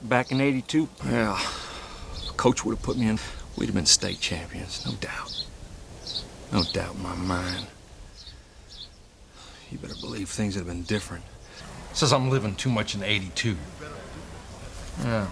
back in '82, well, Coach would have put me in. We'd have been state champions, no doubt. No doubt in my mind. You better believe things would have been different. Says I'm living too much in '82. Yeah.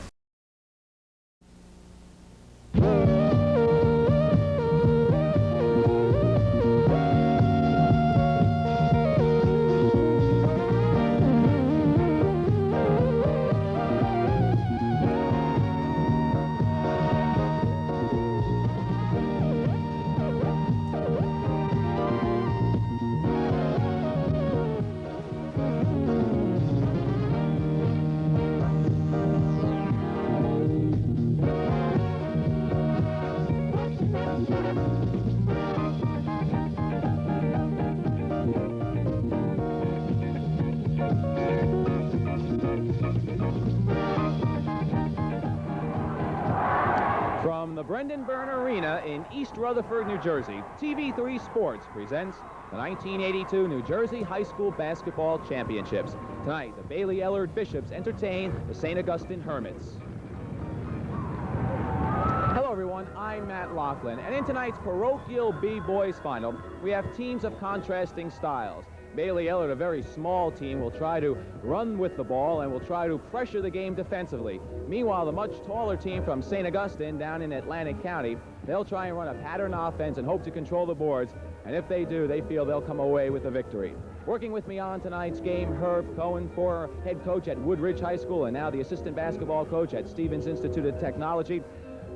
From the Brendan Byrne Arena in East Rutherford, New Jersey, TV3 Sports presents the 1982 New Jersey High School Basketball Championships. Tonight, the Bayley-Ellard Bishops entertain the St. Augustine Hermits. Hello, everyone. I'm Matt Laughlin, and in tonight's parochial B-Boys final, we have teams of contrasting styles. Bayley-Ellard, a very small team, will try to run with the ball and will try to pressure the game defensively. Meanwhile, the much taller team from St. Augustine down in Atlantic County, they'll try and run a pattern offense and hope to control the boards, and if they do, they feel they'll come away with a victory. Working with me on tonight's game, Herb Cohen, former head coach at Woodridge High School and now the assistant basketball coach at Stevens Institute of Technology.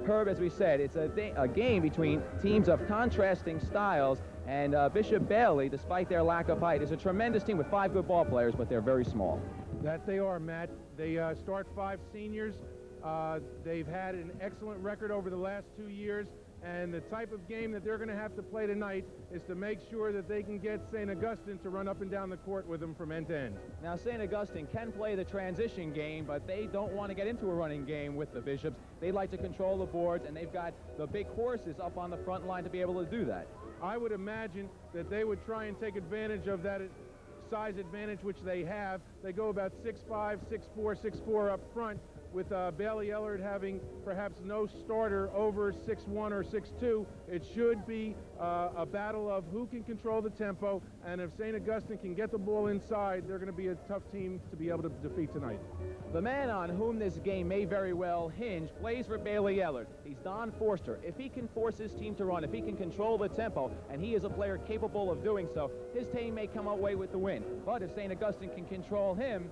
Herb, as we said, it's a game between teams of contrasting styles, and Bishop Bailey, despite their lack of height, is a tremendous team with 5 good ball players, but they're very small. That they are, Matt. They start 5 seniors. They've had an excellent record over the last 2 years, and the type of game that they're going to have to play tonight is to make sure that they can get St. Augustine to run up and down the court with them from end to end. Now, St. Augustine can play the transition game, but they don't want to get into a running game with the Bishops. They like to control the boards, and they've got the big horses up on the front line to be able to do that. I would imagine that they would try and take advantage of that size advantage which they have. They go about 6'5", 6'4", 6'4" up front, with Bayley-Ellard having perhaps no starter over 6'1" or 6'2". It should be a battle of who can control the tempo, and if St. Augustine can get the ball inside, they're going to be a tough team to be able to defeat tonight. The man on whom this game may very well hinge plays for Bayley-Ellard. He's Don Forster. If he can force his team to run, if he can control the tempo, and he is a player capable of doing so, his team may come away with the win. But if St. Augustine can control him,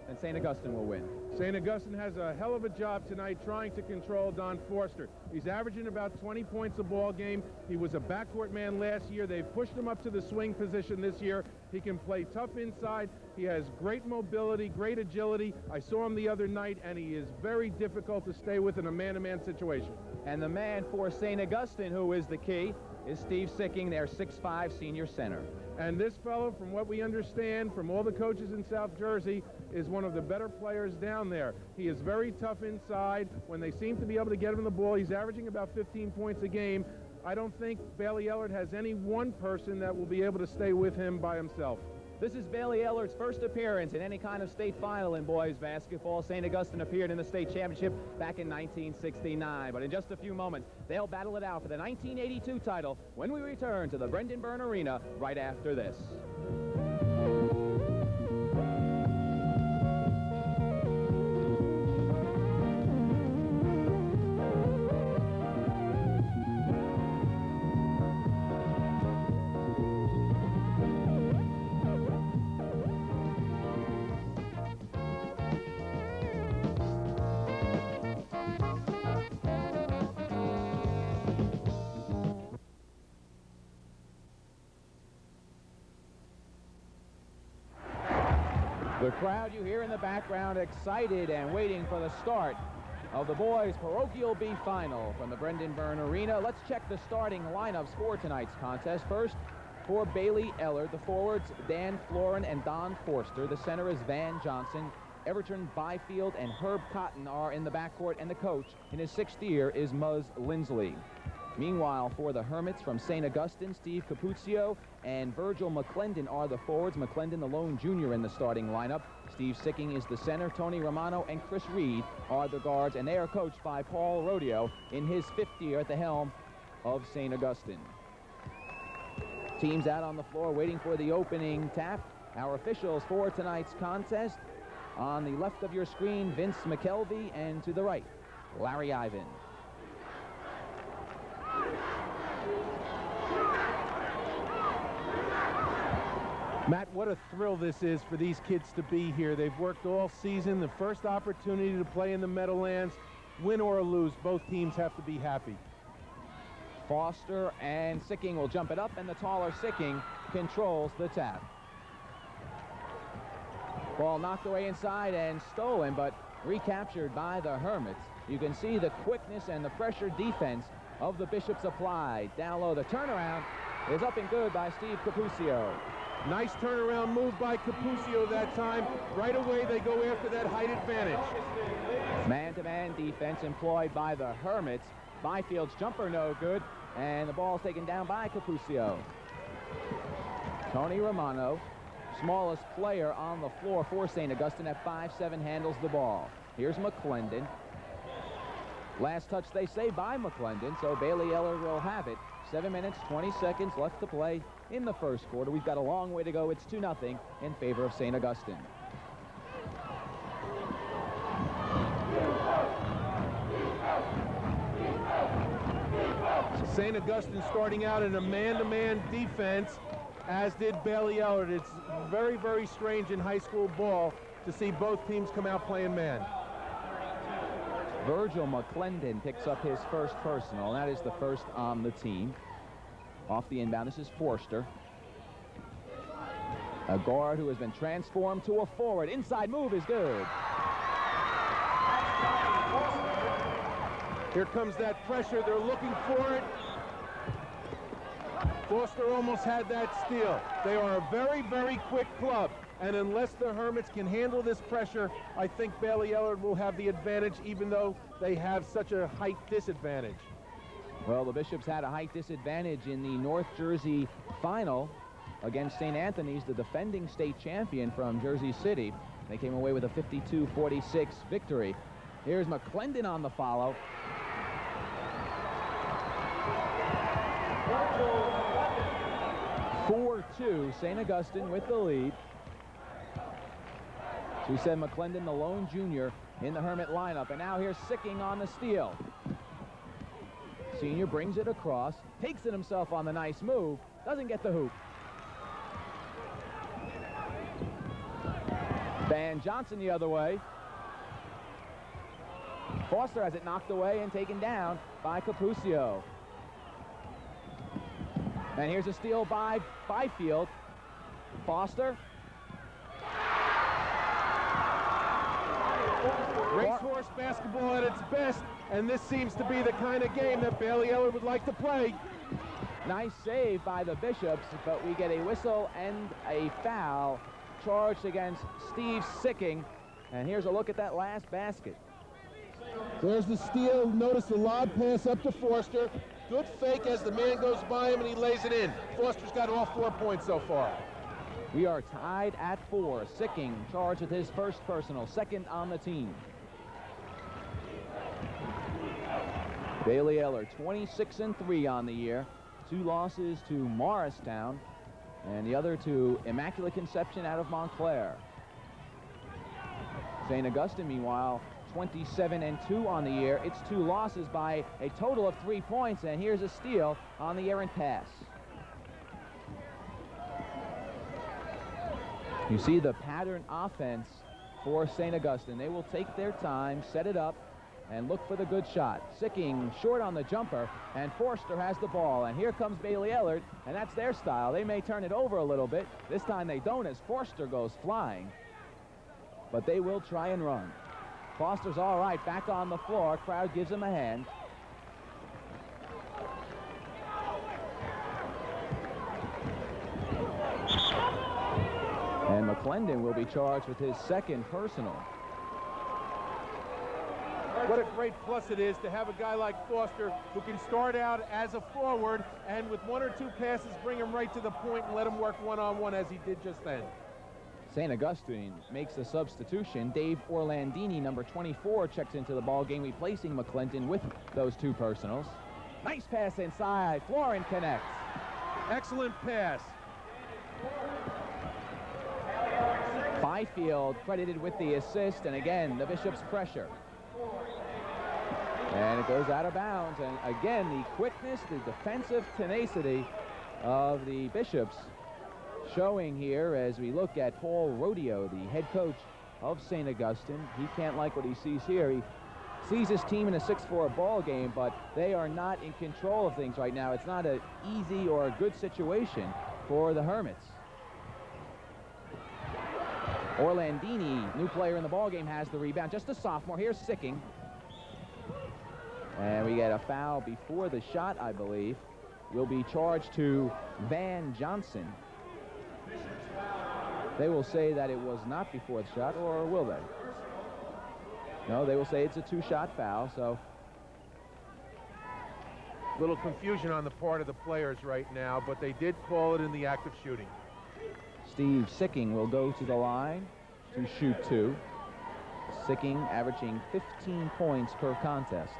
then St. Augustine will win. St. Augustine has a hell of a job tonight trying to control Don Forster. He's averaging about 20 points a ball game. He was a backcourt man last year. They've pushed him up to the swing position this year. He can play tough inside. He has great mobility, great agility. I saw him the other night, and he is very difficult to stay with in a man-to-man situation. And the man for St. Augustine, who is the key, is Steve Sicking, their 6'5" senior center. And this fellow, from what we understand from all the coaches in South Jersey, is one of the better players down there. He is very tough inside. When they seem to be able to get him the ball, he's averaging about 15 points a game. I don't think Bayley-Ellard has any one person that will be able to stay with him by himself. This is Bayley-Ellard's first appearance in any kind of state final in boys basketball. St. Augustine appeared in the state championship back in 1969. But in just a few moments, they'll battle it out for the 1982 title when we return to the Brendan Byrne Arena right after this. The crowd you hear in the background excited and waiting for the start of the boys' parochial B final from the Brendan Byrne Arena. Let's check the starting lineups for tonight's contest. First, for Bayley-Ellard, the forwards Dan Florin and Don Forster. The center is Van Johnson. Everton Byfield and Herb Cotton are in the backcourt, and the coach in his 6th year is Muzz Lindsley. Meanwhile, for the Hermits from St. Augustine, Steve Capuzio and Virgil McClendon are the forwards. McClendon, the lone junior in the starting lineup. Steve Sicking is the center. Tony Romano and Chris Reed are the guards, and they are coached by Paul Rodeo in his 5th year at the helm of St. Augustine. Teams out on the floor waiting for the opening tap. Our officials for tonight's contest: on the left of your screen, Vince McKelvey, and to the right, Larry Ivan. Matt, what a thrill this is for these kids to be here. They've worked all season. The first opportunity to play in the Meadowlands, win or lose, both teams have to be happy. Foster and Sicking will jump it up, and the taller Sicking controls the tap. Ball knocked away inside and stolen, but recaptured by the Hermits. You can see the quickness and the pressure defense of the Bishops applied. Down low, the turnaround is up and good by Steve Capuzio. Nice turnaround move by Capuzio that time. Right away, they go after that height advantage. Man-to-man defense employed by the Hermits. Byfield's jumper no good, and the ball's taken down by Capuzio. Tony Romano, smallest player on the floor for St. Augustine, at 5'7", handles the ball. Here's McClendon. Last touch, they say, by McClendon, so Bayley-Ellard will have it. 7 minutes, 20 seconds left to play in the first quarter. We've got a long way to go. It's 2-0 in favor of St. Augustine. St. Augustine starting out in a man-to-man defense, as did Bayley-Ellard. It's very, very strange in high school ball to see both teams come out playing man. Virgil McClendon picks up his first personal. That is the first on the team. Off the inbound, this is Forster. A guard who has been transformed to a forward. Inside move is good. Here comes that pressure. They're looking for it. Forster almost had that steal. They are a very, very quick club. And unless the Hermits can handle this pressure, I think Bayley-Ellard will have the advantage, even though they have such a height disadvantage. Well, the Bishops had a height disadvantage in the North Jersey final against St. Anthony's, the defending state champion from Jersey City. They came away with a 52-46 victory. Here's McClendon on the follow. (4-2), St. Augustine with the lead. So we said McClendon, the lone junior in the Hermit lineup. And now here's Sicking on the steal. Senior brings it across, takes it himself on the nice move, doesn't get the hoop. Van Johnson the other way. Foster has it knocked away and taken down by Capuzio. And here's a steal by Byfield. Foster. Racehorse basketball at its best, and this seems to be the kind of game that Bayley-Ellard would like to play. Nice save by the Bishops, but we get a whistle and a foul charged against Steve Sicking. And here's a look at that last basket. There's the steal. Notice the lob pass up to Forster. Good fake as the man goes by him and he lays it in. Foster's got all 4 points so far. We are tied at 4. Sicking charged with his first personal, second on the team. Bayley-Ellard 26-3 on the year. 2 losses to Morristown and the other to Immaculate Conception out of Montclair. St. Augustine, meanwhile, 27-2 on the year. It's 2 losses by a total of 3 points, and here's a steal on the errant pass. You see the pattern offense for St. Augustine. They will take their time, set it up, and look for the good shot. Sicking short on the jumper, and Forster has the ball. And here comes Bayley-Ellard, and that's their style. They may turn it over a little bit. This time they don't, as Forster goes flying. But they will try and run. Foster's all right, back on the floor. Crowd gives him a hand. And McClendon will be charged with his second personal. What a great plus it is to have a guy like Foster who can start out as a forward and with 1 or 2 passes bring him right to the point and let him work one-on-one as he did just then. St. Augustine makes a substitution. Dave Orlandini, number 24, checks into the ball game, replacing McClinton with those 2 personals. Nice pass inside. Florin connects. Excellent pass. Byfield credited with the assist, and again, the Bishops pressure. And it goes out of bounds, and again, the quickness, the defensive tenacity of the Bishops showing here as we look at Paul Rodeo, the head coach of St. Augustine. He can't like what he sees here. He sees his team in a 6-4 ball game, but they are not in control of things right now. It's not an easy or a good situation for the Hermits. Orlandini, new player in the ball game, has the rebound. Just a sophomore. Here's Sicking. And we get a foul before the shot, I believe. Will be charged to Van Johnson. They will say that it was not before the shot, or will they? No, they will say it's a 2-shot foul, so. Little confusion on the part of the players right now, but they did call it in the act of shooting. Steve Sicking will go to the line to shoot 2. Sicking averaging 15 points per contest.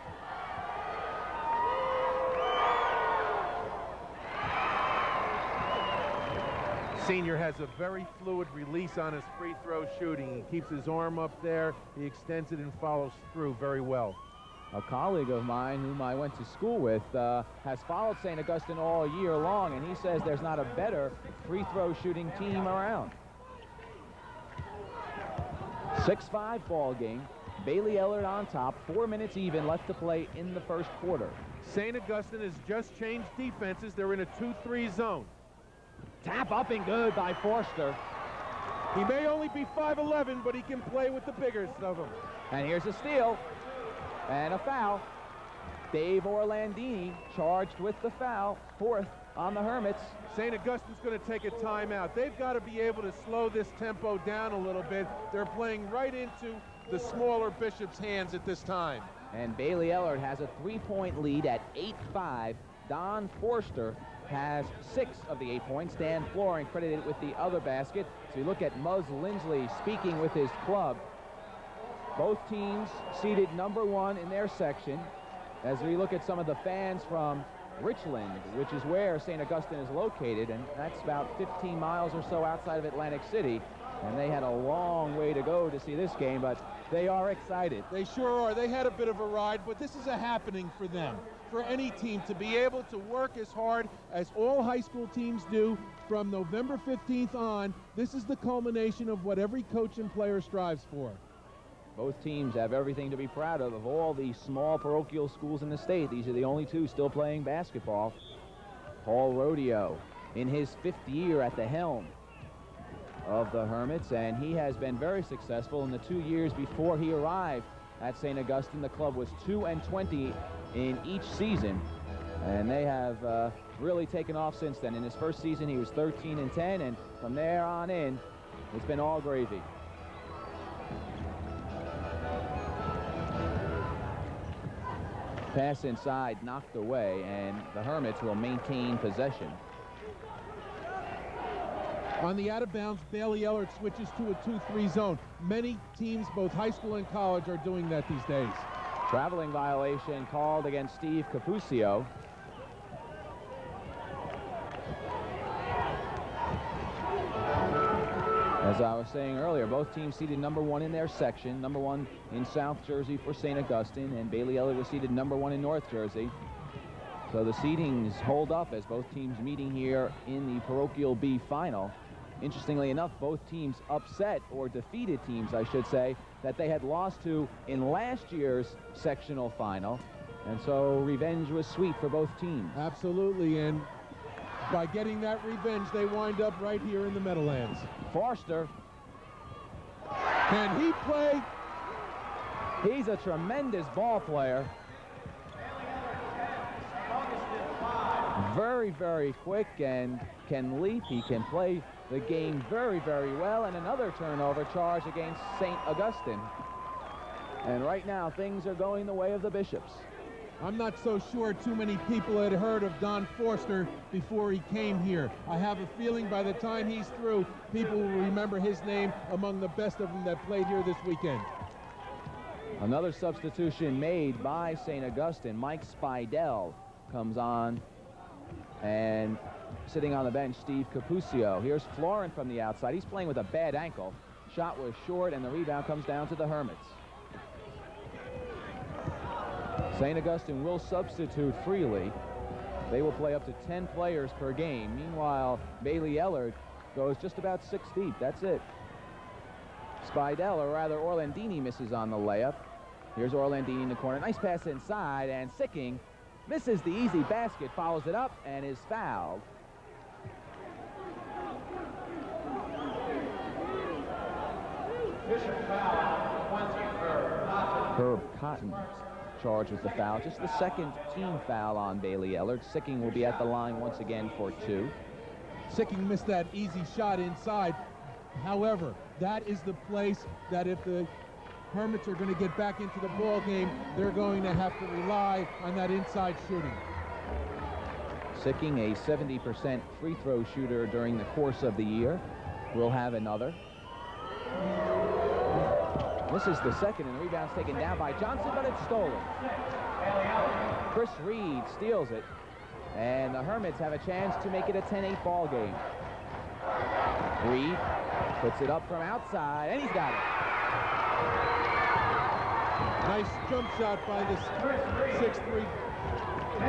Senior has a very fluid release on his free throw shooting. He keeps his arm up there, he extends it and follows through very well. A colleague of mine whom I went to school with has followed St. Augustine all year long, and he says there's not a better free throw shooting team around. 6-5 ball game. Bayley-Ellard on top. 4 minutes even left to play in the first quarter. St. Augustine has just changed defenses. They're in a 2-3 zone. Tap up and good by Forster. He may only be 5'11", but he can play with the biggest of them. And here's a steal and a foul. Dave Orlandini charged with the foul. 4th on the Hermits. St. Augustine's going to take a timeout. They've got to be able to slow this tempo down a little bit. They're playing right into the smaller Bishop's hands at this time. And Bayley-Ellard has a 3-point lead at 8-5. Don Forster has 6 of the 8 points. Dan Florin credited with the other basket. So you look at Muzz Lindsley speaking with his club. Both teams seated number 1 in their section. As we look at some of the fans from Richland, which is where St. Augustine is located, and that's about 15 miles or so outside of Atlantic City. And they had a long way to go to see this game, but they are excited. They sure are. They had a bit of a ride, but this is a happening for them. For any team to be able to work as hard as all high school teams do from November 15th on, this is the culmination of what every coach and player strives for. Both teams have everything to be proud of all the small parochial schools in the state. These are the only 2 still playing basketball. Paul Rodeo in his 5th year at the helm of the Hermits, and he has been very successful in the 2 years before he arrived at St. Augustine. The club was 2-20 in each season, and they have really taken off since then. In his first season, he was 13-10, and from there on in, it's been all gravy. Pass inside, knocked away, and the Hermits will maintain possession. On the out-of-bounds, Bayley-Ellard switches to a 2-3 zone. Many teams, both high school and college, are doing that these days. Traveling violation called against Steve Capuzio. As I was saying earlier, both teams seated number 1 in their section. Number 1 in South Jersey for St. Augustine, and Bayley-Ellard was seated number 1 in North Jersey. So the seedings hold up as both teams meeting here in the Parochial B final. Interestingly enough, both teams upset, or defeated teams, I should say, that they had lost to in last year's sectional final. And so revenge was sweet for both teams. Absolutely, and by getting that revenge, they wind up right here in the Meadowlands. Forster. Can he play? He's a tremendous ball player. Very, very quick and can leap. He can play the game very, very well. And another turnover charge against St. Augustine. And right now, things are going the way of the Bishops. I'm not so sure too many people had heard of Don Forster before he came here. I have a feeling by the time he's through, people will remember his name among the best of them that played here this weekend. Another substitution made by St. Augustine. Mike Spidell comes on, and sitting on the bench, Steve Capuzio. Here's Florin from the outside. He's playing with a bad ankle. Shot was short, and the rebound comes down to the Hermits. St. Augustine will substitute freely. They will play up to 10 players per game. Meanwhile, Bayley-Ellard goes just about 6 deep. That's it. Spidell, or rather Orlandini, misses on the layup. Here's Orlandini in the corner. Nice pass inside, and Sicking misses the easy basket, follows it up, and is fouled. Herb Cotton charged with the foul. Just the second team foul on Bayley-Ellard. Sicking will be at the line once again for 2. Sicking missed that easy shot inside. However, that is the place that if the Hermits are going to get back into the ball game, they're going to have to rely on that inside shooting. Sicking, a 70% free throw shooter during the course of the year, will have another. This is the second, and the rebound's taken down by Johnson, but it's stolen. Chris Reed steals it, and the Hermits have a chance to make it a 10-8 ball game. Reed puts it up from outside, and he's got it. Nice jump shot by this 6'3"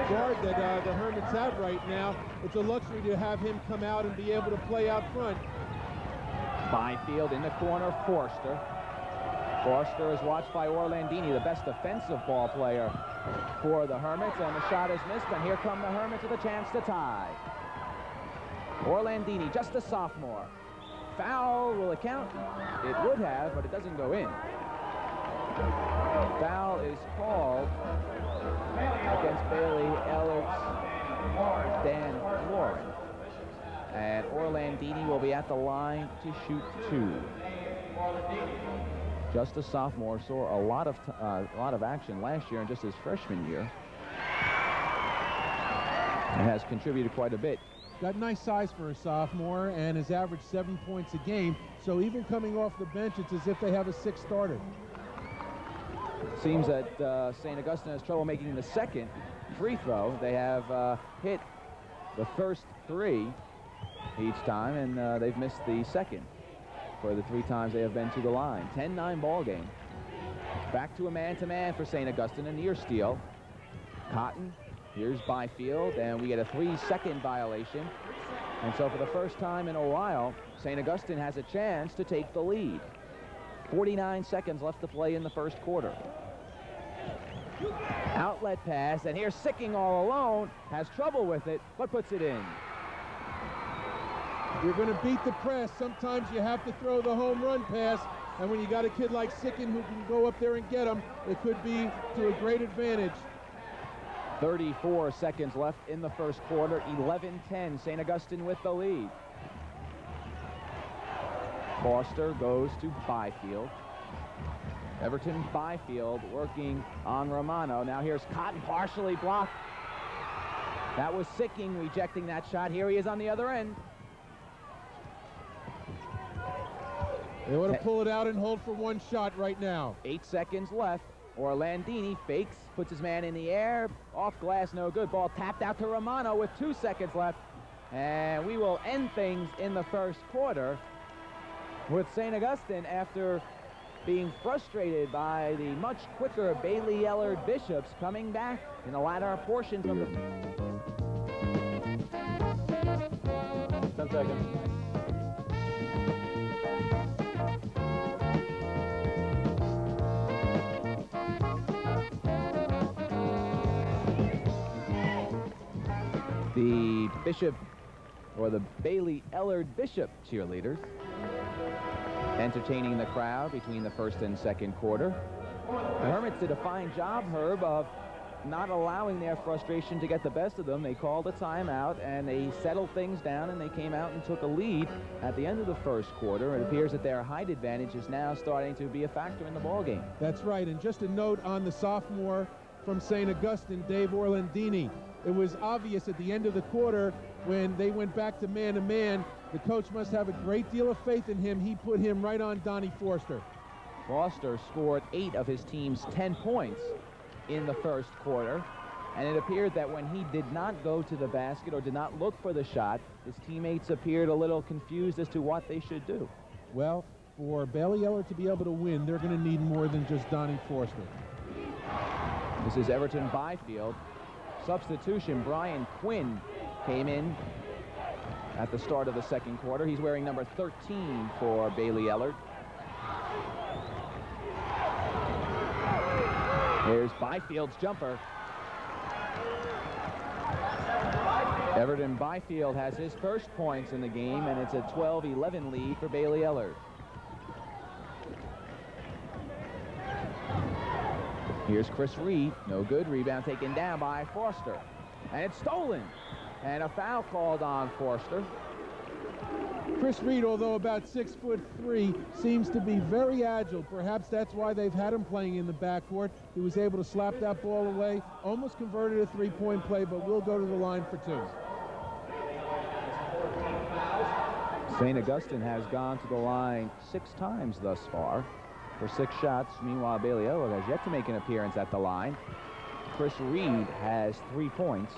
guard that the Hermits have right now. It's a luxury to have him come out and be able to play out front. Byfield in the corner, Forster. Forster is watched by Orlandini, the best defensive ball player for the Hermits, and the shot is missed, and here come the Hermits with a chance to tie. Orlandini, just a sophomore. Foul, will it count? It would have, but it doesn't go in. Foul is called against Bayley-Ellard's Dan Florin. And Orlandini will be at the line to shoot 2. Just a sophomore, saw a lot of action last year and just his freshman year. And has contributed quite a bit. Got nice size for a sophomore and has averaged 7 points a game. So even coming off the bench, it's as if they have a 6th starter. Seems that St. Augustine has trouble making the second free throw. They have hit the first 3 each time, and they've missed the second for the 3 times they have been to the line. 10-9 ball game. Back to a man-to-man for St. Augustine, a near steal. Cotton, here's Byfield, and we get a 3-second violation. And so for the first time in a while, St. Augustine has a chance to take the lead. 49 seconds left to play in the first quarter. Outlet pass, and here's Sicking all alone, has trouble with it, but puts it in. You're going to beat the press. Sometimes you have to throw the home run pass, and when you got a kid like Sicking who can go up there and get them, it could be to a great advantage. 34 seconds left in the first quarter. 11-10, St. Augustine with the lead. Foster goes to Byfield. Everton Byfield working on Romano. Now here's Cotton, partially blocked. That was Sicking rejecting that shot. Here he is on the other end. They want to pull it out and hold for 1 shot right now. 8 seconds left. Orlandini fakes, puts his man in the air. Off glass, no good. Ball tapped out to Romano with 2 seconds left. And we will end things in the first quarter with St. Augustine, after being frustrated by the much quicker Bayley-Ellard Bishops, coming back in the latter portion from the... 10 seconds. The Bishop, or the Bayley-Ellard Bishop cheerleaders, entertaining the crowd between the first and second quarter. The Hermits did a fine job, Herb, of not allowing their frustration to get the best of them. They called a timeout, and they settled things down, and they came out and took a lead at the end of the first quarter. It appears that their height advantage is now starting to be a factor in the ballgame. That's right, and just a note on the sophomore from St. Augustine, Dave Orlandini. It was obvious at the end of the quarter when they went back to man-to-man, the coach must have a great deal of faith in him. He put him right on Donnie Forster. Foster scored 8 of his team's 10 points in the first quarter, and it appeared that when he did not go to the basket or did not look for the shot, his teammates appeared a little confused as to what they should do. Well, for Bayley-Ellard to be able to win, they're going to need more than just Donnie Forster. This is Everton Byfield. Substitution, Brian Quinn came in at the start of the second quarter. He's wearing number 13 for Bayley-Ellard. Here's Byfield's jumper. Everton Byfield has his first points in the game, and it's a 12-11 lead for Bayley-Ellard. Here's Chris Reed. No good. Rebound taken down by Forster. And it's stolen. And a foul called on Forster. Chris Reed, although about 6'3", seems to be very agile. Perhaps that's why they've had him playing in the backcourt. He was able to slap that ball away, almost converted a three-point play, but will go to the line for 2. St. Augustine has gone to the line 6 times thus far for 6 shots. Meanwhile, Bayley-Ellard has yet to make an appearance at the line. Chris Reed has 3 points,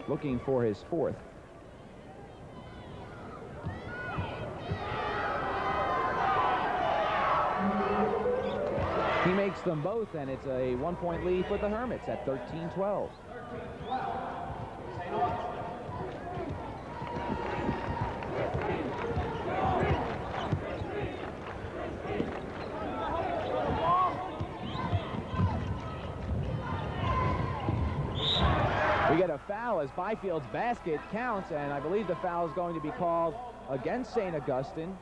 looking for his 4th. He makes them both, and it's a 1-point lead for the Hermits at 13-12. We get a foul as Byfield's basket counts, and I believe the foul is going to be called against St. Augustine.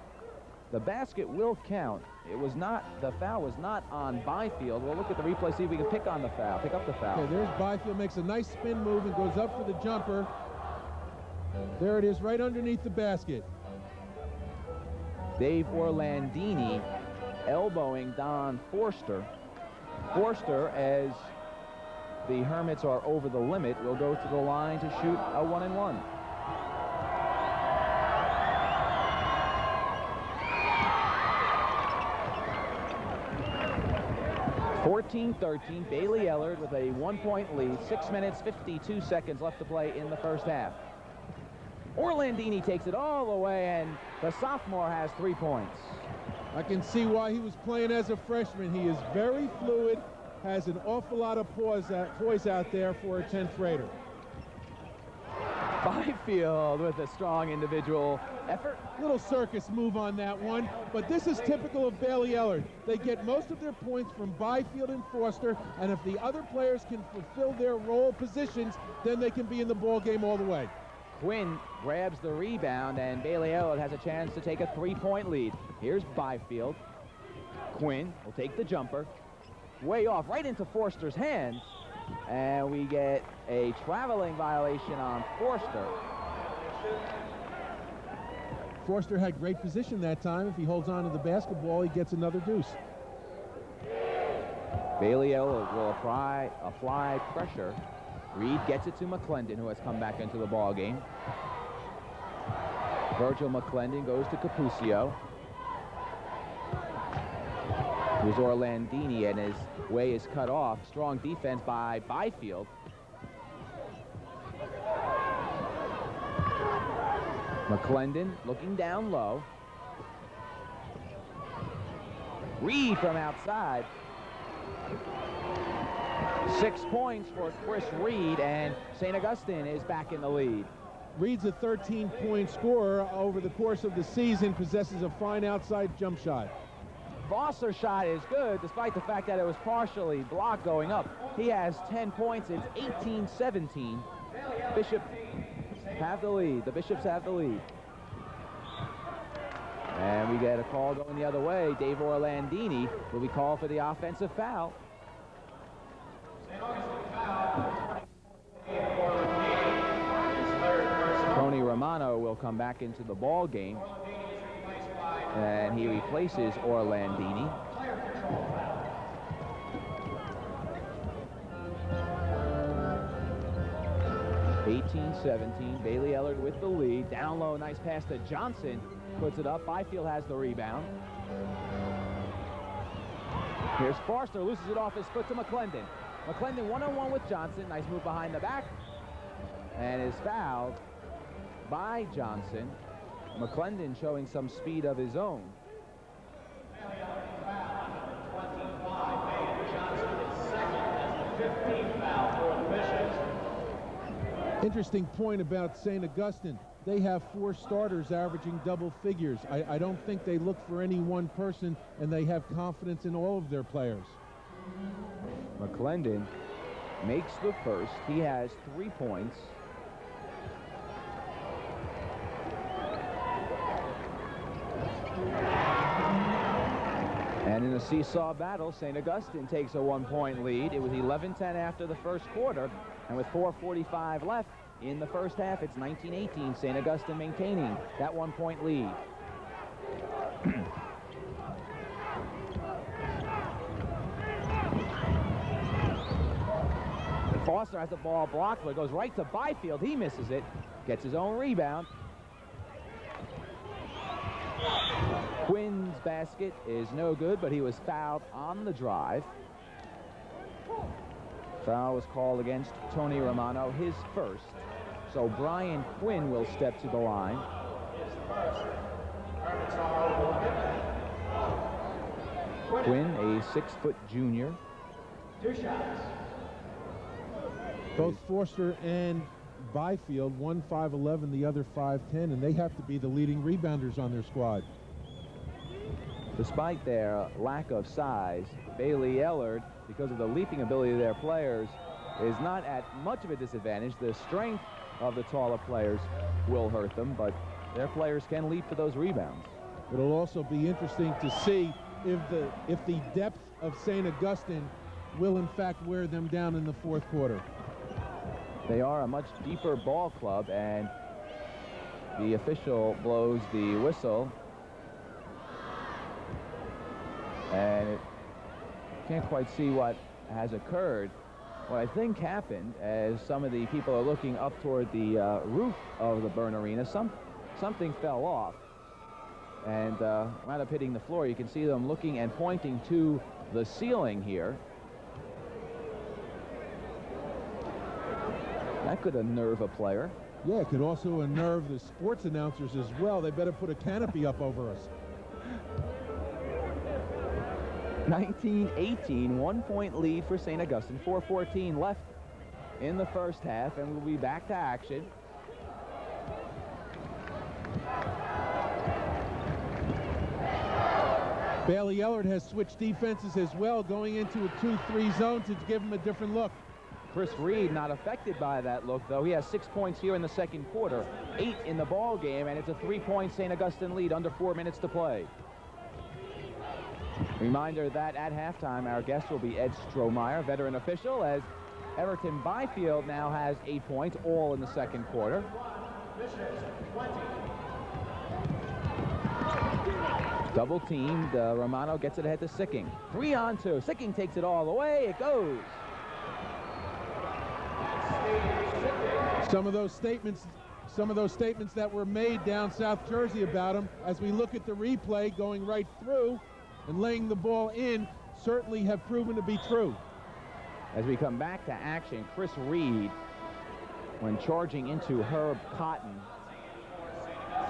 The basket will count. It was not, the foul was not on Byfield. We'll look at the replay, see if we can pick on the foul, pick up the foul. Okay, there's Byfield, makes a nice spin move and goes up for the jumper. There it is, right underneath the basket. Dave Orlandini elbowing Don Forster. Forster, as the Hermits are over the limit, will go to the line to shoot a 1-and-1. (14-13), Bayley-Ellard with a 1-point lead. 6 minutes, 52 seconds left to play in the first half. Orlandini takes it all the way, and the sophomore has 3 points. I can see why he was playing as a freshman. He is very fluid, has an awful lot of poise out there for a 10th grader. Byfield with a strong individual effort. Little circus move on that one, but this is typical of Bayley-Ellard. They get most of their points from Byfield and Forster, and if the other players can fulfill their role positions, then they can be in the ball game all the way. Quinn grabs the rebound, and Bayley-Ellard has a chance to take a 3-point lead. Here's Byfield. Quinn will take the jumper. Way off, right into Forster's hands. And we get a traveling violation on Forster. Forster had great position that time. If he holds on to the basketball, he gets another deuce. Bayley-Ellard will apply pressure. Reed gets it to McClendon, who has come back into the ball game. Virgil McClendon goes to Capuzio. Here's Orlandini, and his way is cut off. Strong defense by Byfield. McClendon looking down low. Reed from outside. 6 points for Chris Reed, and St. Augustine is back in the lead. Reed's a 13-point scorer over the course of the season, possesses a fine outside jump shot. Foster's shot is good, despite the fact that it was partially blocked going up. He has 10 points. It's 18-17. Bishop have the lead. The Bishops have the lead. And we get a call going the other way. Dave Orlandini will be called for the offensive foul. will come back into the ball game, and he replaces Orlandini. (18-17). Bayley-Ellard with the lead. Down low, nice pass to Johnson. Puts it up. Byfield has the rebound. Here's Forster, loses it off his foot to McClendon. McClendon one-on-one with Johnson. Nice move behind the back. And is fouled by Johnson. McClendon showing some speed of his own. Interesting point about St. Augustine. They have 4 starters averaging double figures. I don't think they look for any one person, and they have confidence in all of their players. McClendon makes the first. He has 3 points. And in a seesaw battle, St. Augustine takes a 1-point lead. It was 11-10 after the first quarter, and with 4:45 left in the first half, it's 19-18. St. Augustine maintaining that 1-point lead. Foster has the ball blocked, but it goes right to Byfield. He misses it, gets his own rebound. Quinn's basket is no good, but he was fouled on the drive. Foul was called against Tony Romano, his first. So Brian Quinn will step to the line. Quinn, a 6-foot junior. 2 shots. Both Forster and Byfield, one 5'11", the other 5'10", and they have to be the leading rebounders on their squad. Despite their lack of size, Bayley-Ellard, because of the leaping ability of their players, is not at much of a disadvantage. The strength of the taller players will hurt them, but their players can leap for those rebounds. It'll also be interesting to see if the depth of St. Augustine will in fact wear them down in the 4th quarter. They are a much deeper ball club, and the official blows the whistle. And it can't quite see what has occurred. What I think happened, as some of the people are looking up toward the roof of the Byrne Arena, something fell off. And wound up hitting the floor. You can see them looking and pointing to the ceiling here. That could unnerve a player. Yeah, it could also unnerve the sports announcers as well. They better put a canopy up over us. 19-18, 1-point lead for St. Augustine. 4:14 left in the first half, and we'll be back to action. Bayley-Ellard has switched defenses as well, going into a 2-3 zone to give him a different look. Chris Reed not affected by that look, though. He has 6 points here in the second quarter, 8 in the ball game, and it's a 3-point St. Augustine lead under 4 minutes to play. Reminder that at halftime, our guest will be Ed Strohmeyer, veteran official, as Everton Byfield now has 8 points, all in the second quarter. Double teamed. Romano gets it ahead to Sicking. 3-on-2. Sicking takes it all the way. It goes. Some of those statements that were made down South Jersey about him, as we look at the replay going right through and laying the ball in, certainly have proven to be true. As we come back to action, Chris Reed, when charging into Herb Cotton.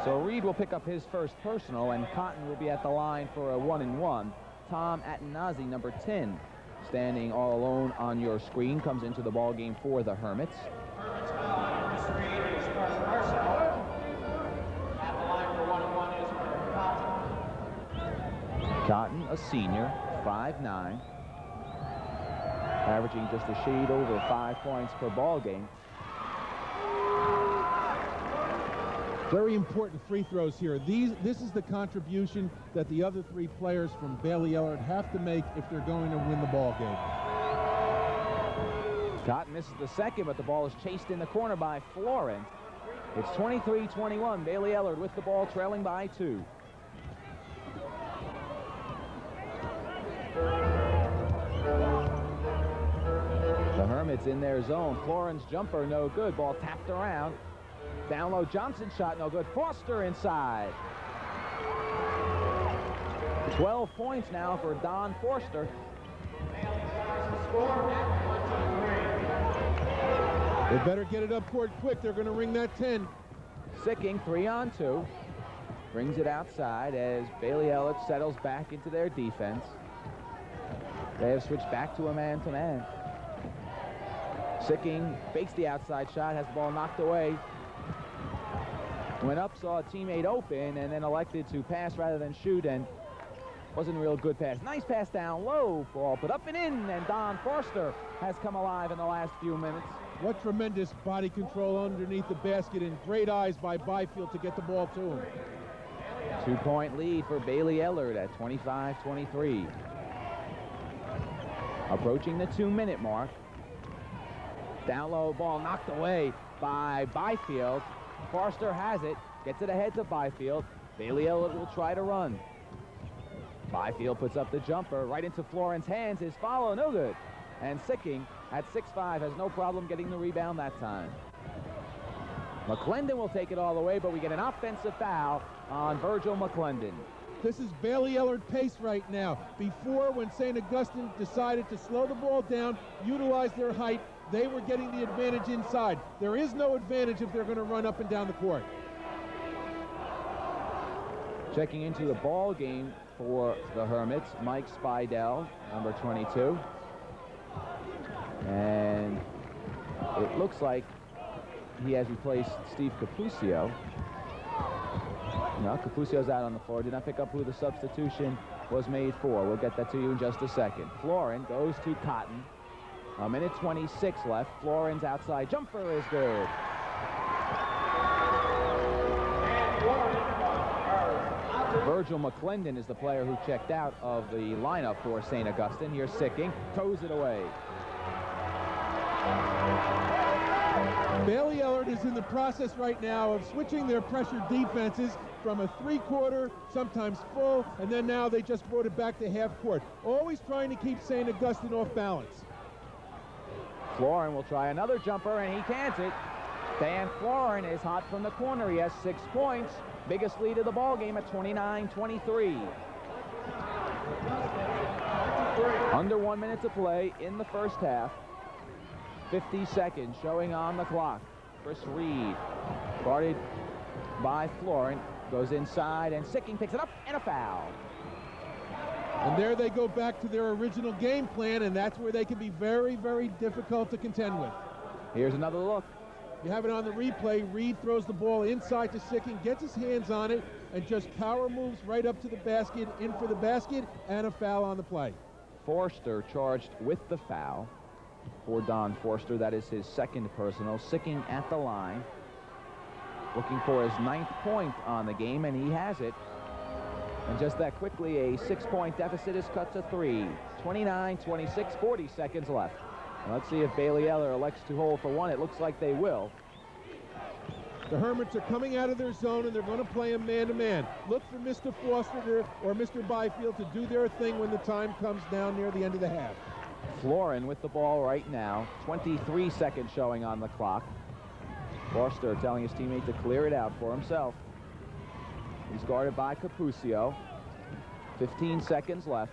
So Reed will pick up his first personal, and Cotton will be at the line for a 1-and-1. Tom Atenazi, number 10, standing all alone on your screen, comes into the ball game for the Hermits. Cotton, a senior, 5'9", averaging just a shade over 5 points per ball game. Very important free throws here. This is the contribution that the other 3 players from Bayley-Ellard have to make if they're going to win the ball game. Cotton misses the second, but the ball is chased in the corner by Florent. It's 23-21. Bayley-Ellard with the ball, trailing by 2. The Hermits in their zone. Florin's jumper, no good. Ball tapped around. Down low, Johnson shot, no good. Foster inside. 12 points now for Don Forster. They better get it up court quick. They're going to ring that 10. Sicking 3-on-2. Brings it outside as Bayley-Ellard settles back into their defense. They have switched back to a man-to-man. Sicking fakes the outside shot, has the ball knocked away. Went up, saw a teammate open, and then elected to pass rather than shoot, and wasn't a real good pass. Nice pass down low, ball put up and in, and Don Forster has come alive in the last few minutes. What tremendous body control underneath the basket, and great eyes by Byfield to get the ball to him. 2-point lead for Bayley-Ellard at 25-23. Approaching the 2-minute mark. Down low, ball knocked away by Byfield. Forster has it, gets it ahead to Byfield. Bayley-Ellard will try to run. Byfield puts up the jumper right into Florin's hands. His follow, no good. And Sicking at 6'5" has no problem getting the rebound that time. McClendon will take it all the way, but we get an offensive foul on Virgil McClendon. This is Bayley-Ellard pace right now. Before, when St. Augustine decided to slow the ball down, utilize their height, they were getting the advantage inside. There is no advantage if they're going to run up and down the court. Checking into the ball game for the Hermits, Mike Spidell, number 22. And it looks like he has replaced Steve Capuzio. No, Capuzio's out on the floor. Did not pick up who the substitution was made for. We'll get that to you in just a second. Florin goes to Cotton. A minute 26 left. Florin's outside jumper is good. Virgil McClendon is the player who checked out of the lineup for St. Augustine. Here's Sicking, throws it away. Bayley-Ellard is in the process right now of switching their pressure defenses from a 3-quarter, sometimes full, and then now they just brought it back to half court. Always trying to keep St. Augustine off balance. Florin will try another jumper, and he cans it. Dan Florin is hot from the corner. He has 6 points. Biggest lead of the ball game at 29-23. Under 1 minute to play in the first half. 50 seconds showing on the clock. Chris Reed, guarded by Florin, goes inside, and Sicking picks it up, and a foul. And there they go back to their original game plan, and that's where they can be very, very difficult to contend with. Here's another look. You have it on the replay. Reed throws the ball inside to Sicking, gets his hands on it, and just power moves right up to the basket, in for the basket, and a foul on the play. Forster charged with the foul for Don Forster. That is his second personal. Sicking at the line, looking for his 9th point on the game, and he has it. And just that quickly, a 6-point deficit is cut to 3. 29-26, 40 seconds left. Let's see if Bayley-Ellard elects to hold for one. It looks like they will. The Hermits are coming out of their zone, and they're going to play him man-to-man. Look for Mr. Foster or Mr. Byfield to do their thing when the time comes down near the end of the half. Florin with the ball right now. 23 seconds showing on the clock. Forster telling his teammate to clear it out for himself. He's guarded by Capuzio. 15 seconds left.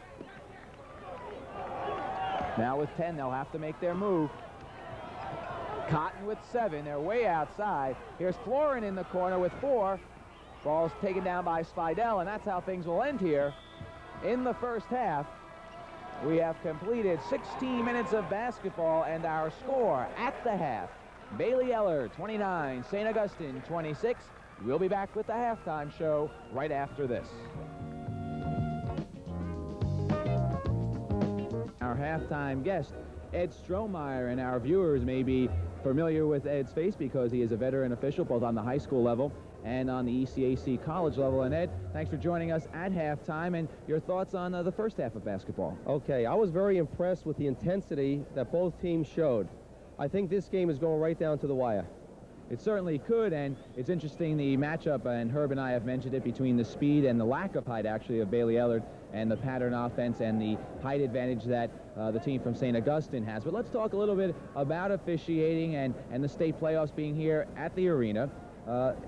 Now with 10, they'll have to make their move. Cotton with 7. They're way outside. Here's Florin in the corner with 4. Ball's taken down by Spidell, and that's how things will end here in the first half. We have completed 16 minutes of basketball, and our score at the half, Bayley-Ellard 29, St. Augustine 26. We'll be back with the halftime show right after this. Our halftime guest, Ed Strohmeyer, and our viewers may be familiar with Ed's face because he is a veteran official both on the high school level and on the ECAC college level. And Ed, thanks for joining us at halftime, and your thoughts on the first half of basketball. Okay, I was very impressed with the intensity that both teams showed. I think this game is going right down to the wire. It certainly could, and it's interesting the matchup, and Herb and I have mentioned it, between the speed and the lack of height, actually, of Bayley-Ellard and the pattern offense and the height advantage that the team from St. Augustine has. But let's talk a little bit about officiating and the state playoffs being here at the arena.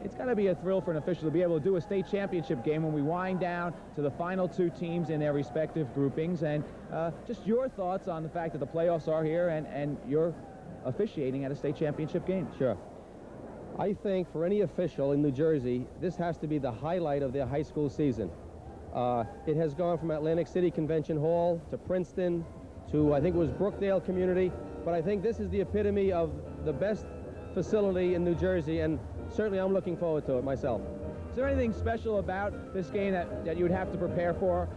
It's got to be a thrill for an official to be able to do a state championship game when we wind down to the final two teams in their respective groupings. And just your thoughts on the fact that the playoffs are here and you're officiating at a state championship game. Sure. I think for any official in New Jersey, this has to be the highlight of their high school season. It has gone from Atlantic City Convention Hall to Princeton to, I think it was Brookdale Community, but I think this is the epitome of the best facility in New Jersey, and certainly I'm looking forward to it myself. Is there anything special about this game that you would have to prepare for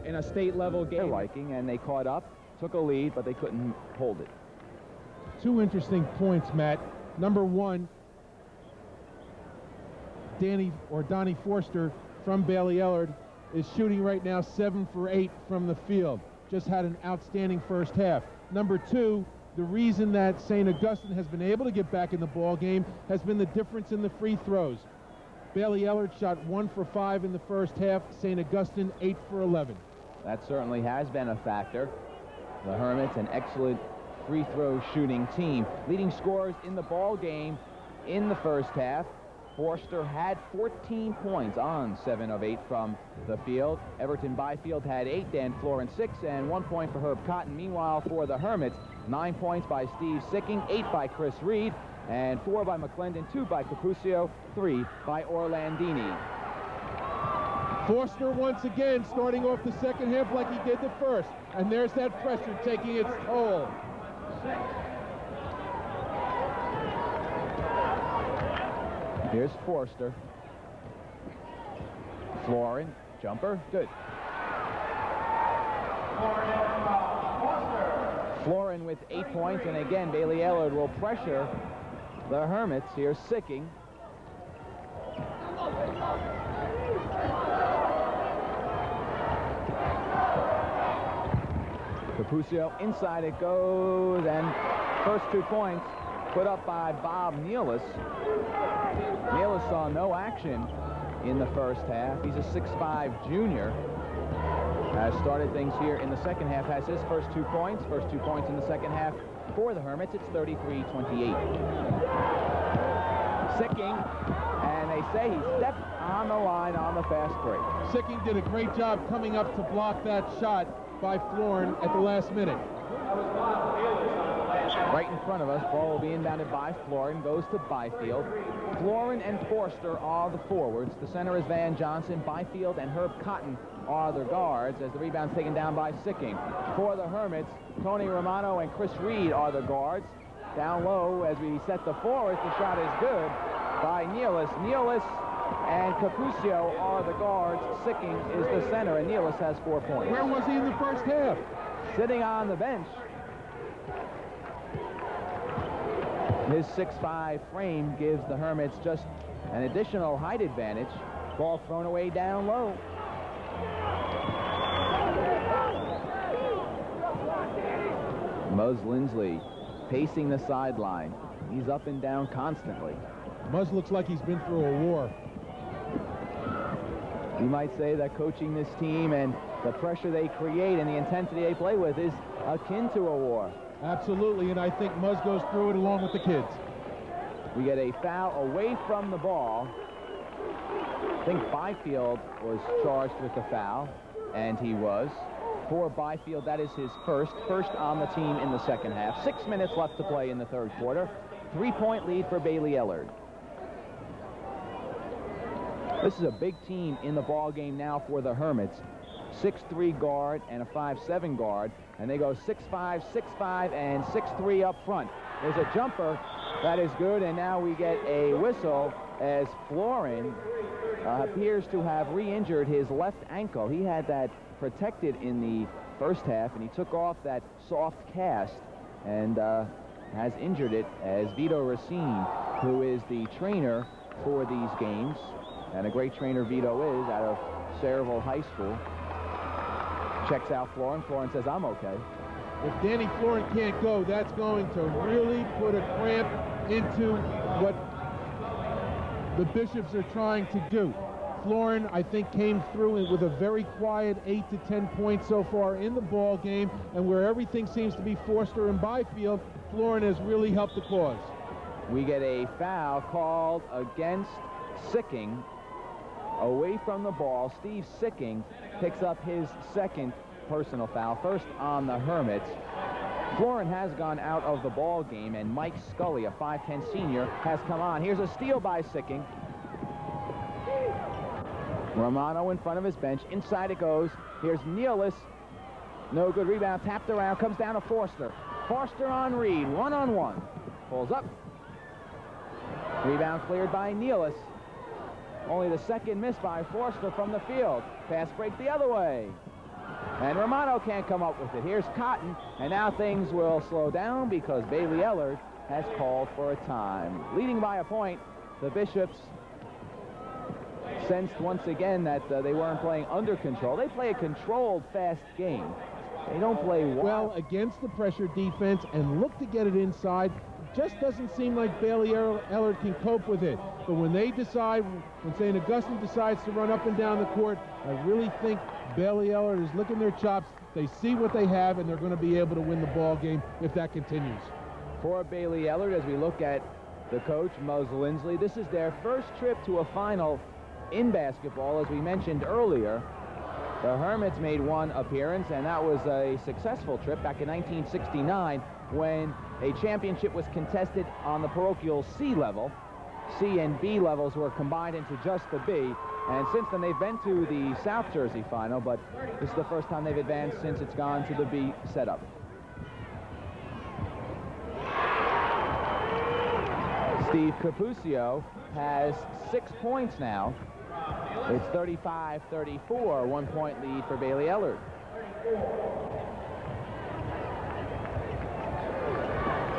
in a state level game? They're liking, and they caught up, took a lead, but they couldn't hold it. Two interesting points, Matt. Number one, Donnie Forster from Bayley-Ellard is shooting right now 7 for 8 from the field. Just had an outstanding first half. Number two, the reason that St. Augustine has been able to get back in the ball game has been the difference in the free throws. Bayley-Ellard shot 1 for 5 in the first half. St. Augustine 8 for 11. That certainly has been a factor. The Hermits, an excellent free throw shooting team. Leading scorers in the ball game in the first half. Forster had 14 points on 7 of 8 from the field. Everton Byfield had 8, Dan Florin 6, and 1 point for Herb Cotton. Meanwhile, for the Hermits, 9 points by Steve Sicking, 8 by Chris Reed, and 4 by McClendon, 2 by Capuzio, 3 by Orlandini. Forster once again starting off the second half like he did the first, and there's that pressure taking its toll. Here's Forster. Florin, jumper, good. Florin with 8 points, and again, Bayley-Ellard will pressure the Hermits. Here's Sicking. Capuzio, inside it goes, and first 2 points put up by Bob Nealis. Nealis saw no action in the first half. He's a 6'5" junior. Has started things here in the second half. Has his first 2 points. First 2 points in the second half for the Hermits. It's 33-28. Sicking, and they say he stepped on the line on the fast break. Sicking did a great job coming up to block that shot by Florin at the last minute. Right in front of us, ball will be inbounded by Florin, goes to Byfield. Florin and Forster are the forwards. The center is Van Johnson. Byfield and Herb Cotton are the guards, as the rebound's taken down by Sicking. For the Hermits, Tony Romano and Chris Reed are the guards. Down low, as we set the forwards, the shot is good by Nealis. Nealis and Capuzio are the guards. Sicking is the center, and Nealis has 4 points. Where was he in the first half? Sitting on the bench. His 6'5" frame gives the Hermits just an additional height advantage. Ball thrown away down low. Muzz Lindsley pacing the sideline. He's up and down constantly. Muzz looks like he's been through a war. You might say that coaching this team and the pressure they create and the intensity they play with is akin to a war. Absolutely, and I think Muzz goes through it along with the kids. We get a foul away from the ball. I think Byfield was charged with the foul, and he was. For Byfield, that is his first on the team in the second half. 6 minutes left to play in the third quarter. 3-point lead for Bayley-Ellard. This is a big team in the ball game now for the Hermits. 6'3" guard and a 5'7" guard, and they go 6'5", 6'5", and 6'3" up front. There's a jumper that is good, and now we get a whistle as Florin appears to have re-injured his left ankle. He had that protected in the first half, and he took off that soft cast and has injured it, as Vito Racine, who is the trainer for these games, and a great trainer Vito is, out of Sayreville High School, checks out Florin. Florin says, I'm okay. If Danny Florin can't go, that's going to really put a cramp into what the Bishops are trying to do. Florin, I think, came through with a very quiet 8 to 10 points so far in the ball game, and where everything seems to be Forster and Byfield, Florin has really helped the cause. We get a foul called against Sicking. Away from the ball, Steve Sicking picks up his second personal foul, first on the Hermits. Florin has gone out of the ball game, and Mike Scully, a 5'10 senior, has come on. Here's a steal by Sicking. Romano in front of his bench. Inside it goes. Here's Nealis. No good rebound. Tapped around. Comes down to Forster. Forster on Reed. One-on-one. Pulls up. Rebound cleared by Nealis. Only the second miss by Forster from the field. Pass break the other way. And Romano can't come up with it. Here's Cotton. And now things will slow down because Bayley-Ellard has called for a time. Leading by a point, the Bishops sensed once again that they weren't playing under control. They play a controlled, fast game. They don't play well against the pressure defense and look to get it inside. Just doesn't seem like Bayley-Ellard can cope with it. But when they decide, when St. Augustine decides to run up and down the court, I really think Bayley-Ellard is licking their chops. They see what they have, and they're going to be able to win the ball game if that continues. For Bayley-Ellard, as we look at the coach, Muzz Lindsley, this is their first trip to a final in basketball. As we mentioned earlier, the Hermits made one appearance, and that was a successful trip back in 1969 when a championship was contested on the parochial C level. C and B levels were combined into just the B, and since then they've been to the South Jersey final, but this is the first time they've advanced since it's gone to the B setup. Steve Capuzio has 6 points now. It's 35-34, 1-point lead for Bayley-Ellard.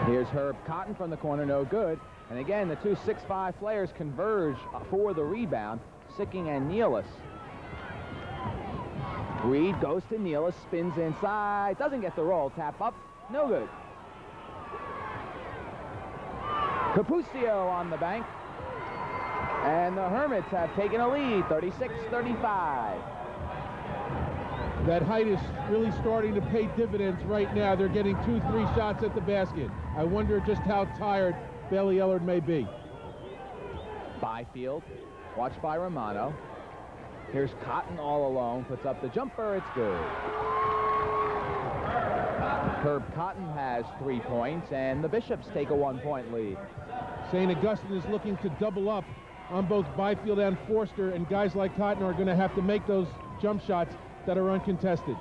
Here's Herb Cotton from the corner, no good. And again, the two 6'5 players converge for the rebound, Sicking and Nealis. Reed goes to Nealis, spins inside, doesn't get the roll, tap up, no good. Capuzio on the bank. And the Hermits have taken a lead, 36-35. That height is really starting to pay dividends right now. They're getting 2-3 shots at the basket. I wonder just how tired Bayley-Ellard may be. Byfield, watched by Romano. Here's Cotton all alone, puts up the jumper, it's good. Herb Cotton has 3 points, and the Bishops take a 1-point lead. St. Augustine is looking to double up on both Byfield and Forster, and guys like Cotton are going to have to make those jump shots that are uncontested.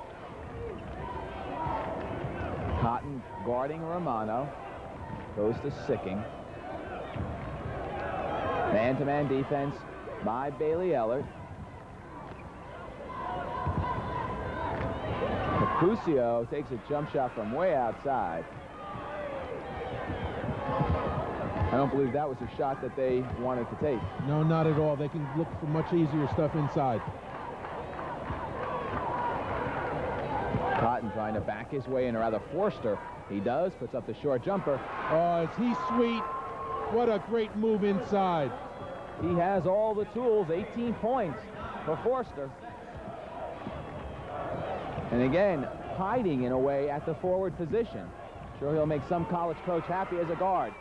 Cotton guarding Romano, goes to Sicking. Man-to-man defense by Bayley-Ellard. Capuzio takes a jump shot from way outside. I don't believe that was a shot that they wanted to take. No, not at all. They can look for much easier stuff inside. Cotton trying to back his way in, or rather Forster. He does, puts up the short jumper. Oh, is he sweet? What a great move inside. He has all the tools, 18 points for Forster. And again, hiding in a way at the forward position. Sure, he'll make some college coach happy as a guard.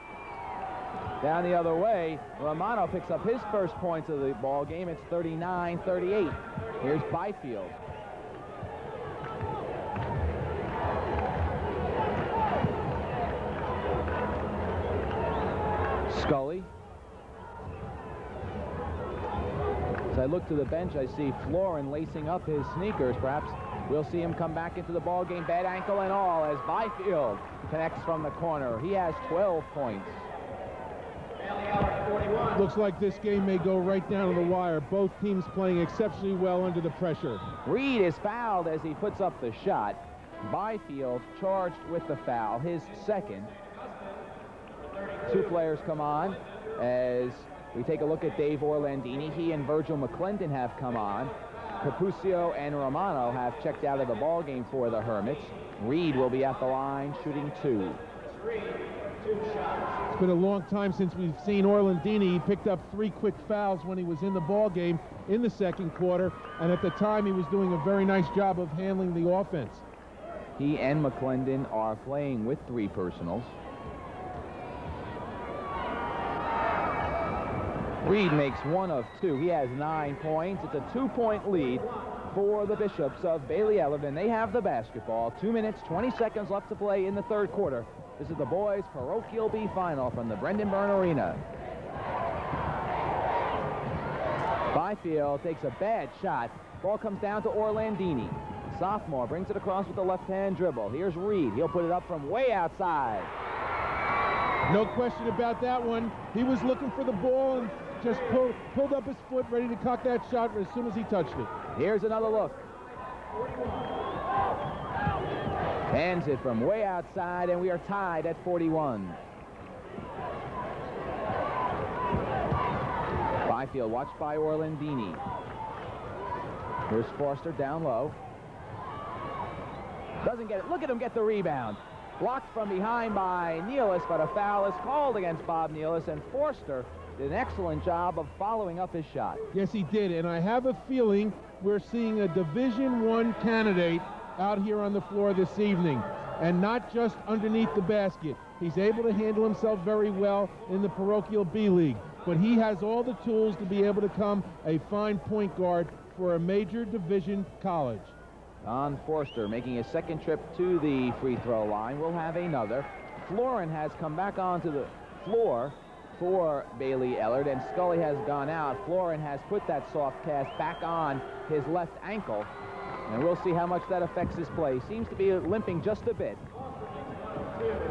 Down the other way, Romano picks up his first points of the ball game. It's 39-38. Here's Byfield. Scully. As I look to the bench, I see Florin lacing up his sneakers. Perhaps we'll see him come back into the ball game, bad ankle and all, as Byfield connects from the corner. He has 12 points. Looks like this game may go right down to the wire. Both teams playing exceptionally well under the pressure. Reed is fouled as he puts up the shot. Byfield charged with the foul, his second. Two players come on as we take a look at Dave Orlandini. He and Virgil McClendon have come on. Capuzio and Romano have checked out of the ball game for the Hermits. Reed will be at the line shooting 2. It's been a long time since we've seen Orlandini. He picked up 3 quick fouls when he was in the ball game in the second quarter, and at the time he was doing a very nice job of handling the offense. He and McClendon are playing with 3 personals. Reed makes 1 of 2. He has 9 points. It's a 2-point lead for the Bishops of Bayley-Ellard, and they have the basketball. 2 minutes, 20 seconds left to play in the third quarter. This is the boys' Parochial B final from the Brendan Byrne Arena. Byfield takes a bad shot. Ball comes down to Orlandini. Sophomore brings it across with the left-hand dribble. Here's Reed. He'll put it up from way outside. No question about that one. He was looking for the ball and just pulled up his foot, ready to cock that shot as soon as he touched it. Here's another look. Hands it from way outside, and we are tied at 41. Byfield watched by Orlandini. Here's Forster down low. Doesn't get it. Look at him get the rebound. Blocked from behind by Nealis, but a foul is called against Bob Nealis, and Forster did an excellent job of following up his shot. Yes, he did, and I have a feeling we're seeing a Division I candidate out here on the floor this evening, and not just underneath the basket. He's able to handle himself very well in the Parochial B League, but he has all the tools to be able to become a fine point guard for a major division college. Don Forster making his second trip to the free throw line. We'll have another. Florin has come back onto the floor for Bayley-Ellard, and Scully has gone out. Florin has put that soft cast back on his left ankle, and we'll see how much that affects his play. Seems to be limping just a bit.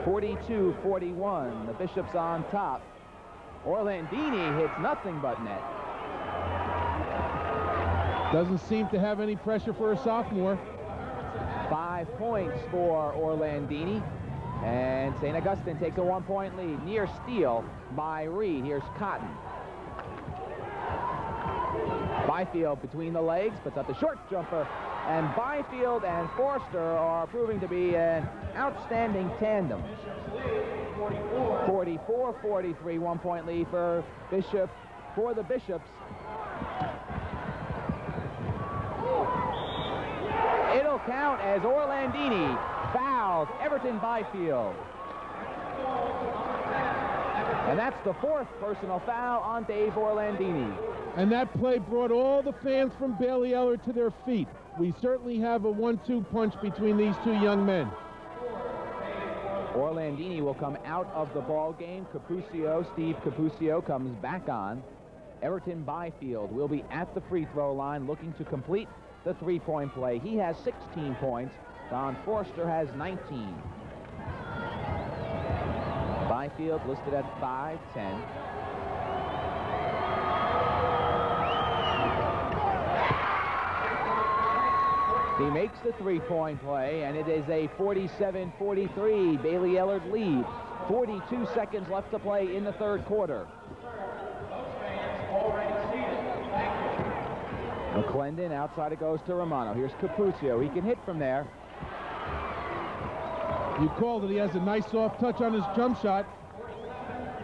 42-41. The Bishops on top. Orlandini hits nothing but net. Doesn't seem to have any pressure for a sophomore. 5 points for Orlandini, and St. Augustine takes a 1-point lead. Near steal by Reed. Here's Cotton. Byfield between the legs, puts up the short jumper, and Byfield and Forster are proving to be an outstanding tandem. 44-43, 1-point lead for the Bishops. It'll count as Orlandini fouls Everton Byfield. And that's the 4th personal foul on Dave Orlandini. And that play brought all the fans from Bayley-Ellard to their feet. We certainly have a 1-2 punch between these 2 young men. Orlandini will come out of the ball game. Steve Capuzio comes back on. Everton Byfield will be at the free throw line looking to complete the 3-point play. He has 16 points. Don Forster has 19. Byfield listed at 5'10". He makes the 3-point play, and it is a 47-43 Bayley-Ellard lead. 42 seconds left to play in the third quarter. McClendon outside, it goes to Romano. Here's Capuzio. He can hit from there. You called it. He has a nice soft touch on his jump shot.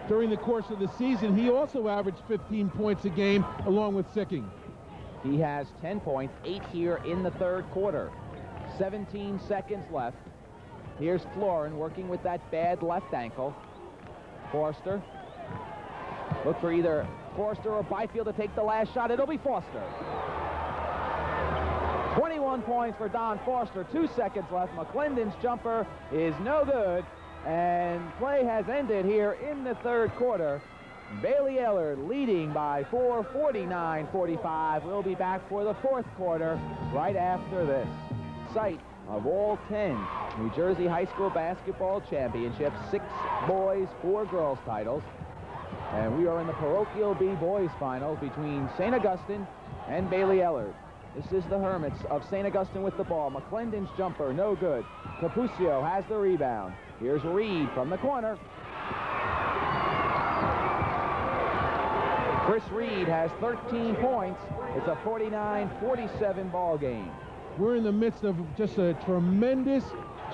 During the course of the season, he also averaged 15 points a game along with Sicking. He has 10 points, 8 here in the third quarter. 17 seconds left. Here's Florin working with that bad left ankle. Forster. Look for either Forster or Byfield to take the last shot. It'll be Forster. 21 points for Don Forster. 2 seconds left. McClendon's jumper is no good. And play has ended here in the third quarter. Bayley-Ellard leading by 4, 49-45. We'll be back for the fourth quarter right after this. Site of all 10 New Jersey High School Basketball Championships, 6 boys, 4 girls titles. And we are in the Parochial B boys finals between St. Augustine and Bayley-Ellard. This is the Hermits of St. Augustine with the ball. McClendon's jumper, no good. Capuzio has the rebound. Here's Reed from the corner. Chris Reed has 13 points. It's a 49-47 ball game. We're in the midst of just a tremendous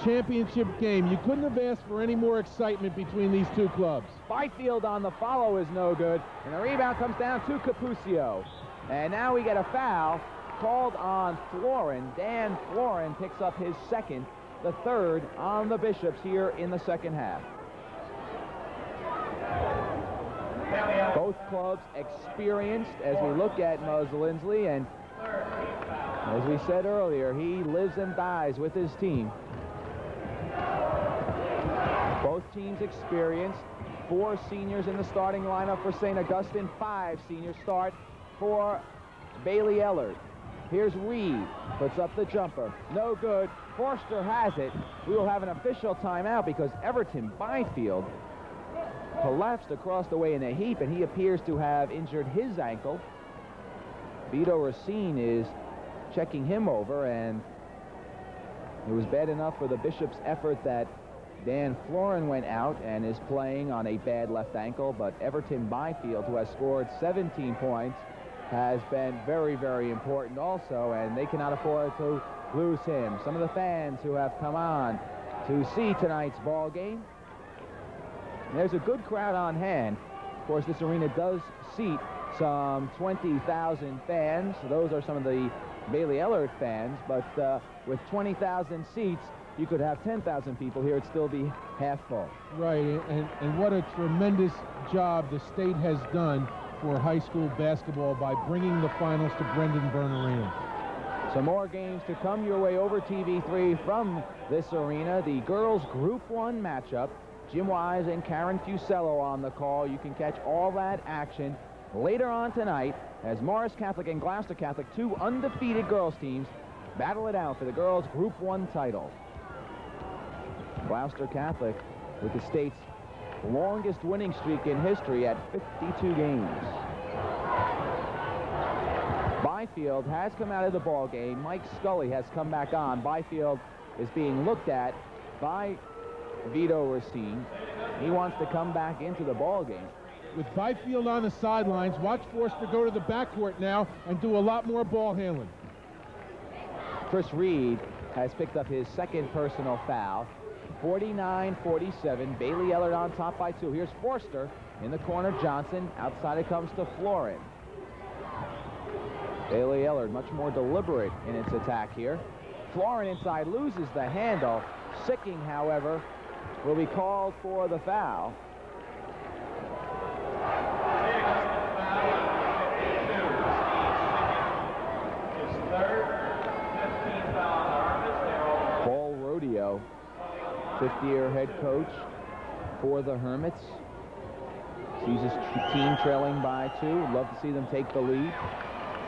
championship game. You couldn't have asked for any more excitement between these two clubs. Byfield on the follow is no good, and the rebound comes down to Capuzio. And now we get a foul called on Florin. Dan Florin picks up his second, the third on the Bishops here in the second half. Both clubs experienced as we look at Muzz Lindsley, and as we said earlier, he lives and dies with his team. Both teams experienced. 4 seniors in the starting lineup for St. Augustine. 5 seniors start for Bayley-Ellard. Here's Reed, puts up the jumper. No good. Forster has it. We will have an official timeout because Everton Byfield collapsed across the way in a heap, and he appears to have injured his ankle. Vito Racine is checking him over, and it was bad enough for the Bishop's effort that Dan Florin went out and is playing on a bad left ankle, but Everton Byfield, who has scored 17 points, has been very, very important also, and they cannot afford to lose him. Some of the fans who have come on to see tonight's ball game. There's a good crowd on hand. Of course, this arena does seat some 20,000 fans. Those are some of the Bayley-Ellard fans, but with 20,000 seats, you could have 10,000 people here. It'd still be half full. Right, and what a tremendous job the state has done for high school basketball by bringing the finals to Brendan Byrne Arena. Some more games to come your way over TV3 from this arena. The girls Group 1 matchup. Jim Wise and Karen Fusello on the call. You can catch all that action later on tonight as Morris Catholic and Gloucester Catholic, 2 undefeated girls teams, battle it out for the girls Group 1 title. Gloucester Catholic with the state's longest winning streak in history at 52 games. Byfield has come out of the ball game. Mike Scully has come back on. Byfield is being looked at by Vito Racine. He wants to come back into the ball game. With Byfield on the sidelines, watch Forster go to the backcourt now and do a lot more ball handling. Chris Reed has picked up his second personal foul. 49-47. Bayley-Ellard on top by 2. Here's Forster in the corner. Johnson. Outside it comes to Florin. Bayley-Ellard much more deliberate in its attack here. Florin inside loses the handle. Sicking, however, will be called for the foul. Paul Rodeo, 50-year head coach for the Hermits, sees his team trailing by 2. Would love to see them take the lead.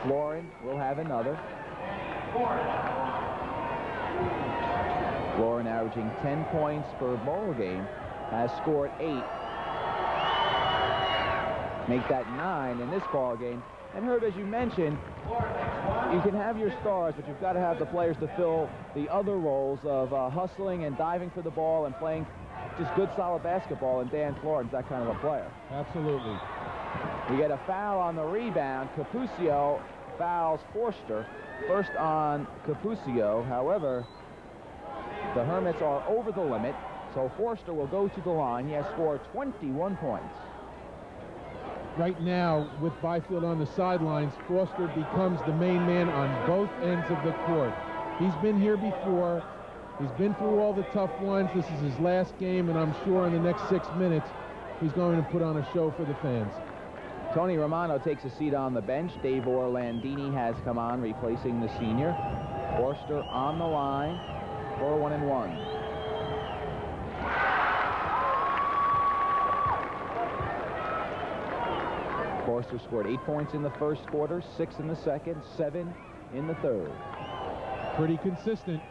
Florin will have another. Florin averaging 10 points per ball game, has scored 8. Make that 9 in this ball game. And Herb, as you mentioned, you can have your stars, but you've got to have the players to fill the other roles of hustling and diving for the ball and playing just good, solid basketball, and Dan Florin's that kind of a player. Absolutely. We get a foul on the rebound. Capuzio fouls Forster. First on Capuzio. However, the Hermits are over the limit, so Forster will go to the line. He has scored 21 points. Right now, with Byfield on the sidelines, Forster becomes the main man on both ends of the court. He's been here before. He's been through all the tough ones. This is his last game, and I'm sure in the next 6 minutes, he's going to put on a show for the fans. Tony Romano takes a seat on the bench. Dave Orlandini has come on, replacing the senior. Forster on the line for 1-1. Forster scored 8 points in the first quarter, 6 in the second, 7 in the third. Pretty consistent.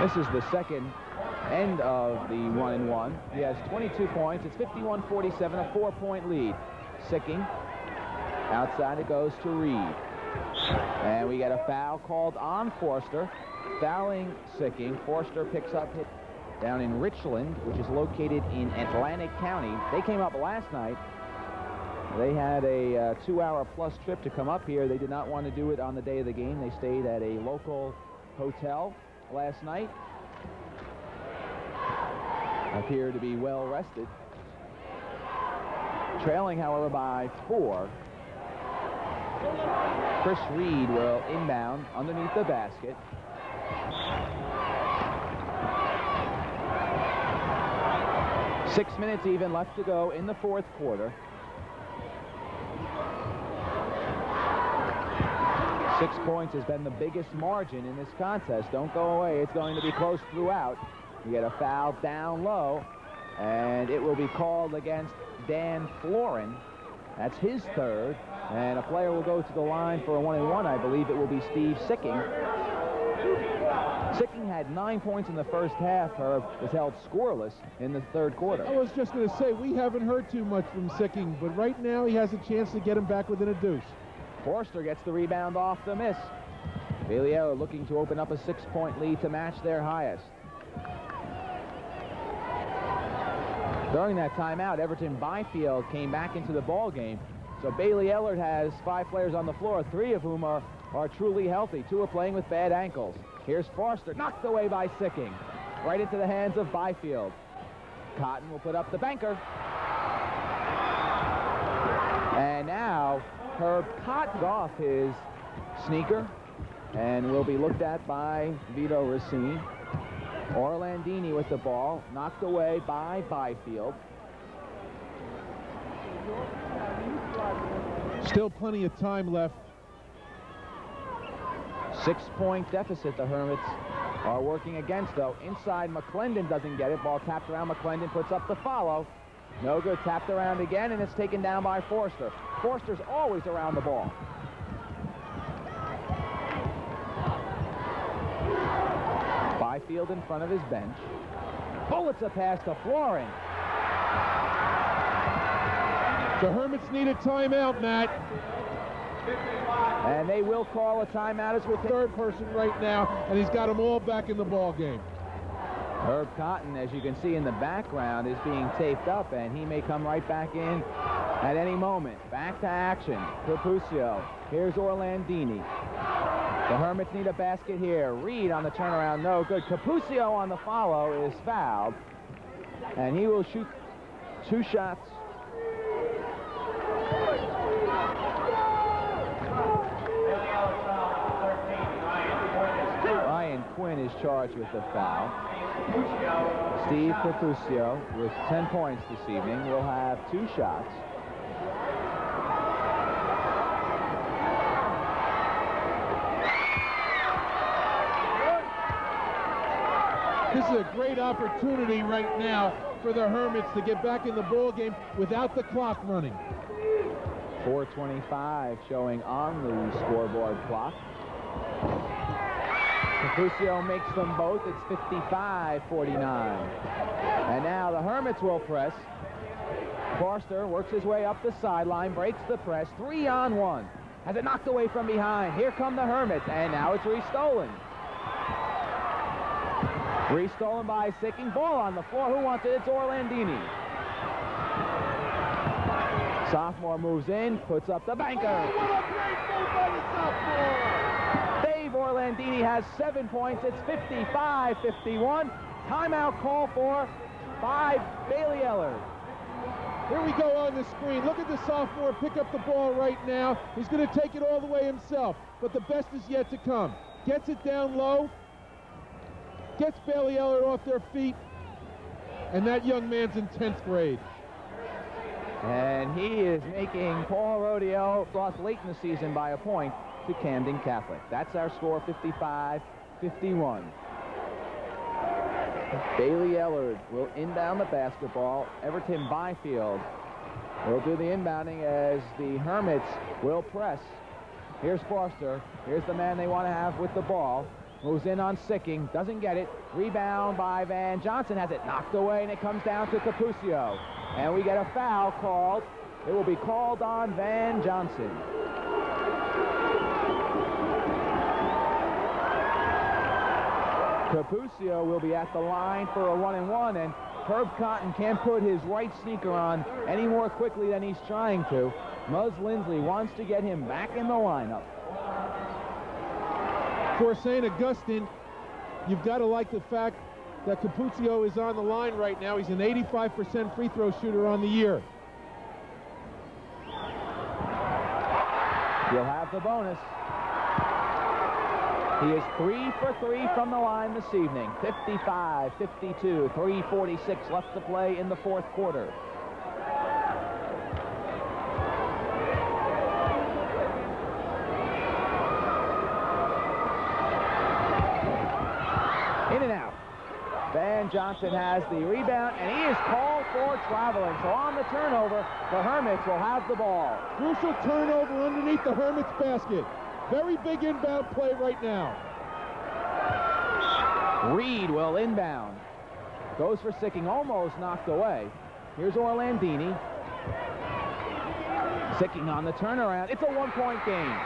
This is the second end of the 1-1. He has 22 points. It's 51-47, a 4-point lead. Sicking. Outside it goes to Reed. And we get a foul called on Forster. Fouling Sicking. Forster picks up hit down in Richland, which is located in Atlantic County. They came up last night. They had a 2-hour-plus trip to come up here. They did not want to do it on the day of the game. They stayed at a local hotel last night. Appear to be well rested. Trailing, however, by 4. Chris Reed will inbound underneath the basket. Six minutes even left to go in the fourth quarter. 6 points has been the biggest margin in this contest. Don't go away. It's going to be close throughout. You get a foul down low, and it will be called against Dan Florin. That's his third, and a player will go to the line for a 1-and-1. I believe it will be Steve Sicking. Sicking had 9 points in the first half. Herb was held scoreless in the third quarter. I was just going to say, we haven't heard too much from Sicking, but right now he has a chance to get him back within a deuce. Forster gets the rebound off the miss. Bayley-Ellard looking to open up a 6-point lead to match their highest. During that timeout, Everton Byfield came back into the ball game. So Bayley-Ellard has 5 players on the floor, 3 of whom are truly healthy. 2 are playing with bad ankles. Here's Forster, knocked away by Sicking. Right into the hands of Byfield. Cotton will put up the banker. And now Herb Cotton off his sneaker and will be looked at by Vito Racine. Orlandini with the ball, knocked away by Byfield. Still plenty of time left. 6-point deficit the Hermits are working against, though. Inside, McClendon doesn't get it. Ball tapped around. McClendon puts up the follow. No good. Tapped around again, and it's taken down by Forster. Forster's always around the ball. Byfield in front of his bench. Bullets a pass to Florin. The Hermits need a timeout, Matt. And they will call a timeout as we take. Third person right now, and he's got them all back in the ball game. Herb Cotton, as you can see in the background, is being taped up, and he may come right back in at any moment. Back to action. Capuzio. Here's Orlandini. The Hermits need a basket here. Reed on the turnaround, no good. Capuzio on the follow is fouled, and he will shoot 2 shots. Ryan Quinn is charged with the foul. Steve Capuzio, with 10 points this evening, will have 2 shots. This is a great opportunity right now for the Hermits to get back in the ball game without the clock running. 4:25 showing on the scoreboard clock. Capuzio makes them both. It's 55-49. And now the Hermits will press. Forster works his way up the sideline, breaks the press. 3-on-1. Has it knocked away from behind. Here come the Hermits, and now it's restolen. Restolen by Sicking. Ball on the floor. Who wants it? It's Orlandini. Sophomore moves in, puts up the banker. What a great move by the sophomore! Dave Orlandini has 7 points. It's 55-51. Timeout call for by Bayley-Ellard. Here we go on the screen. Look at the sophomore pick up the ball right now. He's going to take it all the way himself, but the best is yet to come. Gets it down low, gets Bayley-Ellard off their feet, and that young man's in 10th grade. And he is making Paul Rodeo lost late in the season by a point to Camden Catholic. That's our score, 55-51. Bayley-Ellard will inbound the basketball. Everton Byfield will do the inbounding as the Hermits will press. Here's Forster. Here's the man they want to have with the ball. Moves in on Sicking. Doesn't get it. Rebound by Van Johnson. Has it knocked away, and it comes down to Capuzio. And we get a foul called. It will be called on Van Johnson. Capuzio will be at the line for a 1-and-1, and Herb Cotton can't put his right sneaker on any more quickly than he's trying to. Muzz Lindsley wants to get him back in the lineup. For St. Augustine, you've got to like the fact that Capuzio is on the line right now. He's an 85% free throw shooter on the year. He'll have the bonus. He is 3 for 3 from the line this evening. 55, 52, 3:46 left to play in the fourth quarter. In and out. Van Johnson has the rebound, and he is called for traveling. So on the turnover, the Hermits will have the ball. Crucial turnover underneath the Hermits basket. Very big inbound play right now. Reed will inbound. Goes for Sicking, almost knocked away. Here's Orlandini. Sicking on the turnaround. It's a one-point game.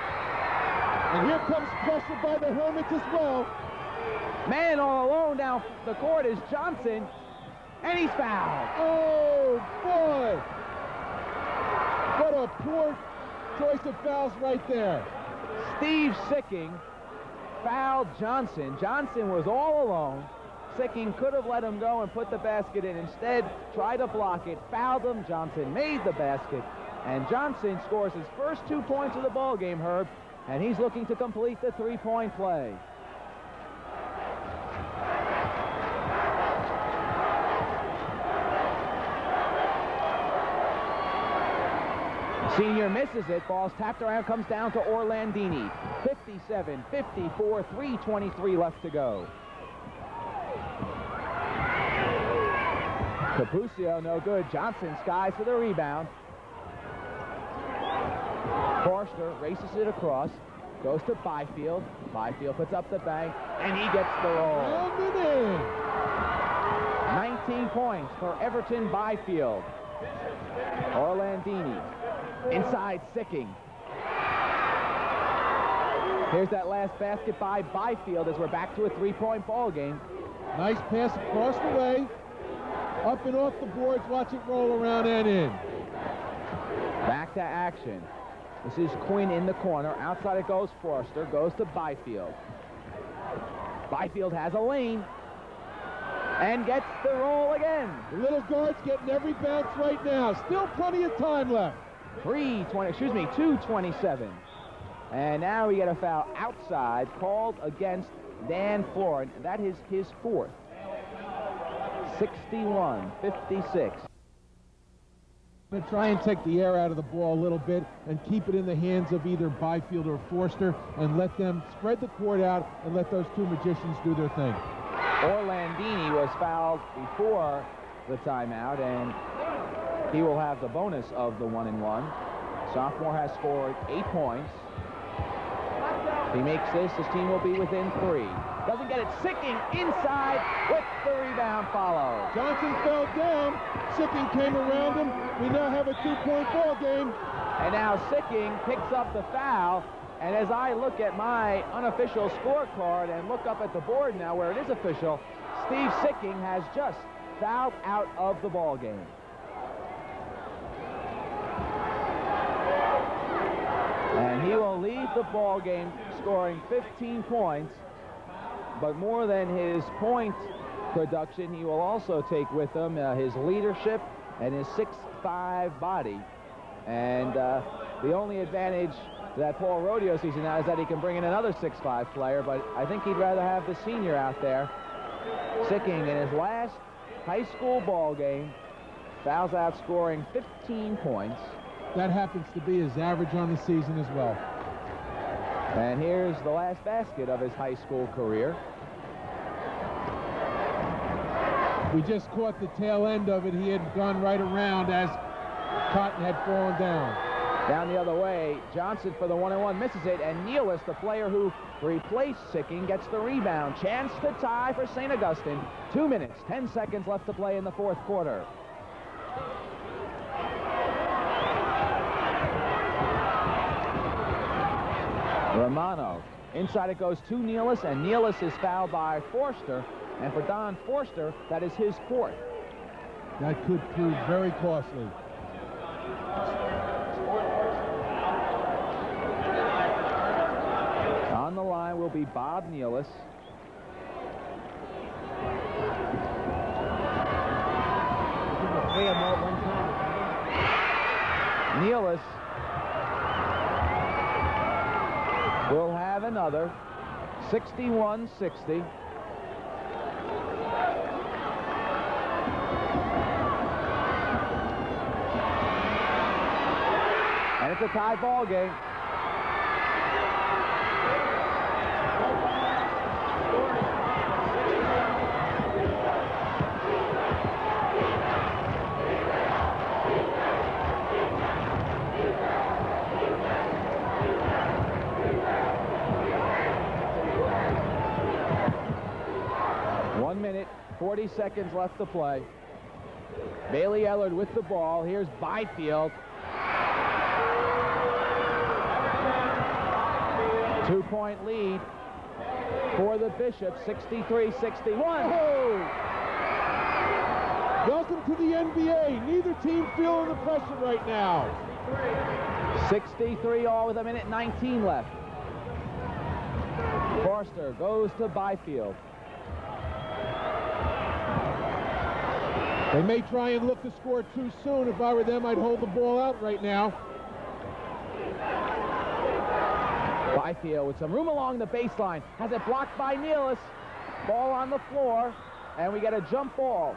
And here comes pressure by the Hermits as well. Man all alone down the court is Johnson, and he's fouled. Oh, boy. What a poor choice of fouls right there. Steve Sicking fouled Johnson. Johnson was all alone. Sicking could have let him go and put the basket in. Instead, tried to block it, fouled him. Johnson made the basket, and Johnson scores his first 2 points of the ball game, Herb, and he's looking to complete the three-point play. Senior misses it. Ball's tapped around, comes down to Orlandini. 57, 54, 3:23 left to go. Capuzio, no good. Johnson skies for the rebound. Forster races it across. Goes to Byfield. Byfield puts up the bank, and he gets the roll. 19 points for Everton Byfield. Orlandini. Inside Sicking. Here's that last basket by Byfield as we're back to a three-point ball game. Nice pass across the way. Up and off the boards. Watch it roll around and in. Back to action. This is Quinn in the corner. Outside it goes Forster. Goes to Byfield. Byfield has a lane. And gets the roll again. The little guard's getting every bounce right now. Still plenty of time left. 2:27. And now we get a foul outside called against Dan Florin. That is his fourth. 61-56. Going to try and take the air out of the ball a little bit and keep it in the hands of either Byfield or Forster and let them spread the court out and let those two magicians do their thing. Orlandini was fouled before the timeout, and he will have the bonus of the 1-and-1. Sophomore has scored 8 points. If he makes this, his team will be within 3. Doesn't get it. Sicking inside with the rebound follow. Johnson fell down. Sicking came around him. We now have a 2-point ball game. And now Sicking picks up the foul. And as I look at my unofficial scorecard and look up at the board now where it is official, Steve Sicking has just fouled out of the ball game. And he will leave the ball game scoring 15 points, but more than his point production, he will also take with him his leadership and his 6'5" body. And the only advantage that Paul Rodeo sees now is that he can bring in another 6'5" player, but I think he'd rather have the senior out there. Sicking in his last high school ball game fouls out scoring 15 points. That happens to be his average on the season as well. And here's the last basket of his high school career. We just caught the tail end of it. He had gone right around as Cotton had fallen down. Down the other way, Johnson for the 1-and-1 misses it, and Nealis, the player who replaced Sicking, gets the rebound. Chance to tie for St. Augustine. 2 minutes, 10 seconds left to play in the fourth quarter. Romano. Inside it goes to Nealis, and Nealis is fouled by Forster. And for Don Forster, that is his fourth. That could prove very costly. On the line line will be Bob Nealis. Nealis will have another 61-60. And it's a tie ball game. One minute, 40 seconds left to play. Bayley-Ellard with the ball. Here's Byfield. 2-point lead for the Bishops, 63-61. Welcome to the NBA. Neither team feeling the pressure right now. 63 all with a minute 19 left. Forster goes to Byfield. They may try and look to score too soon. If I were them, I'd hold the ball out right now. Byfield with some room along the baseline. Has it blocked by Nealis. Ball on the floor, and we get a jump ball.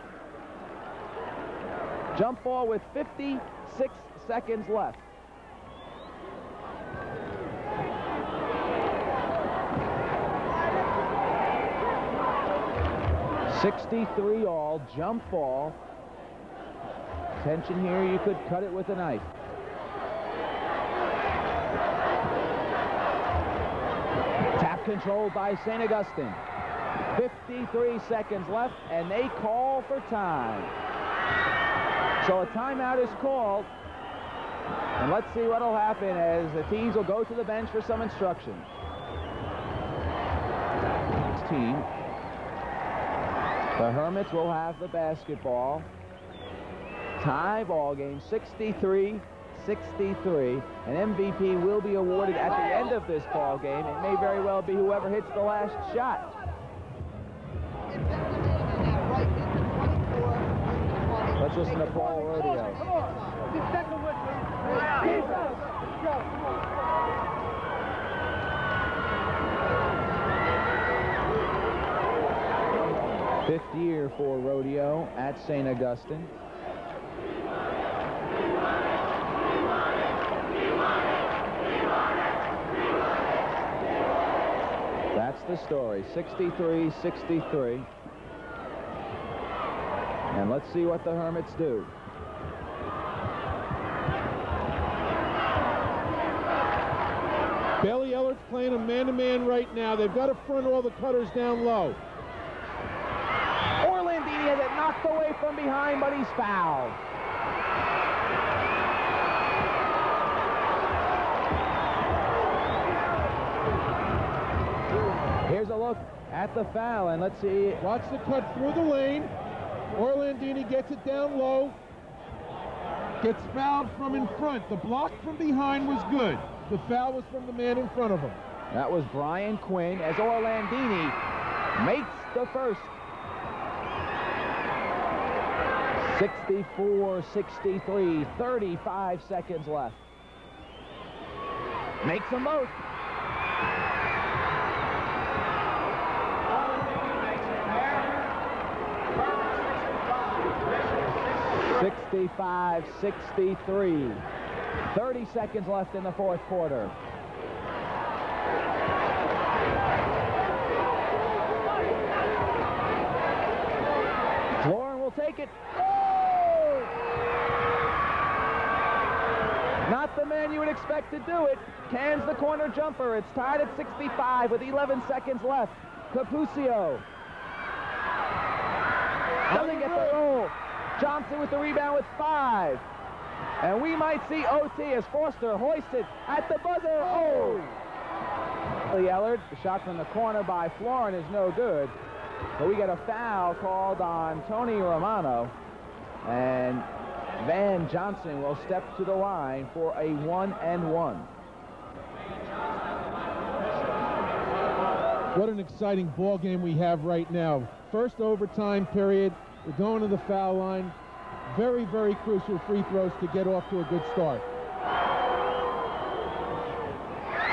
Jump ball with 56 seconds left. .63 all, jump ball. Tension here, you could cut it with a knife. Tap controlled by St. Augustine. 53 seconds left, and they call for time. So a timeout is called. And let's see what'll happen as the teams will go to the bench for some instructions. Team. The Hermits will have the basketball. Tie ball game, 63-63. An MVP will be awarded at the end of this ball game. It may very well be whoever hits the last shot. Let's listen to Paul Rodeo. 5th year for Rodeo at St. Augustine. That's the story, 63-63. And let's see what the Hermits do. Bayley-Ellard's playing a man-to-man right now. They've got to front all the cutters down low. Orlandini has it knocked away from behind, but he's fouled. Here's a look at the foul, and let's see. Watch the cut through the lane. Orlandini gets it down low. Gets fouled from in front. The block from behind was good. The foul was from the man in front of him. That was Brian Quinn as Orlandini makes the first. 64-63, 35 seconds left. Makes them both. 65-63. 30 seconds left in the fourth quarter. Florin will take it. Oh! Not the man you would expect to do it. Cans the corner jumper. It's tied at 65 with 11 seconds left. Capuzio doesn't get the roll. Johnson with the rebound with 5. And we might see OT as Forster hoisted at the buzzer. Oh! Bayley-Ellard, the shot from the corner by Florin is no good. So we get a foul called on Tony Romano. And Van Johnson will step to the line for a 1-and-1. What an exciting ball game we have right now. First overtime period. We're going to the foul line. Very, very crucial free throws to get off to a good start.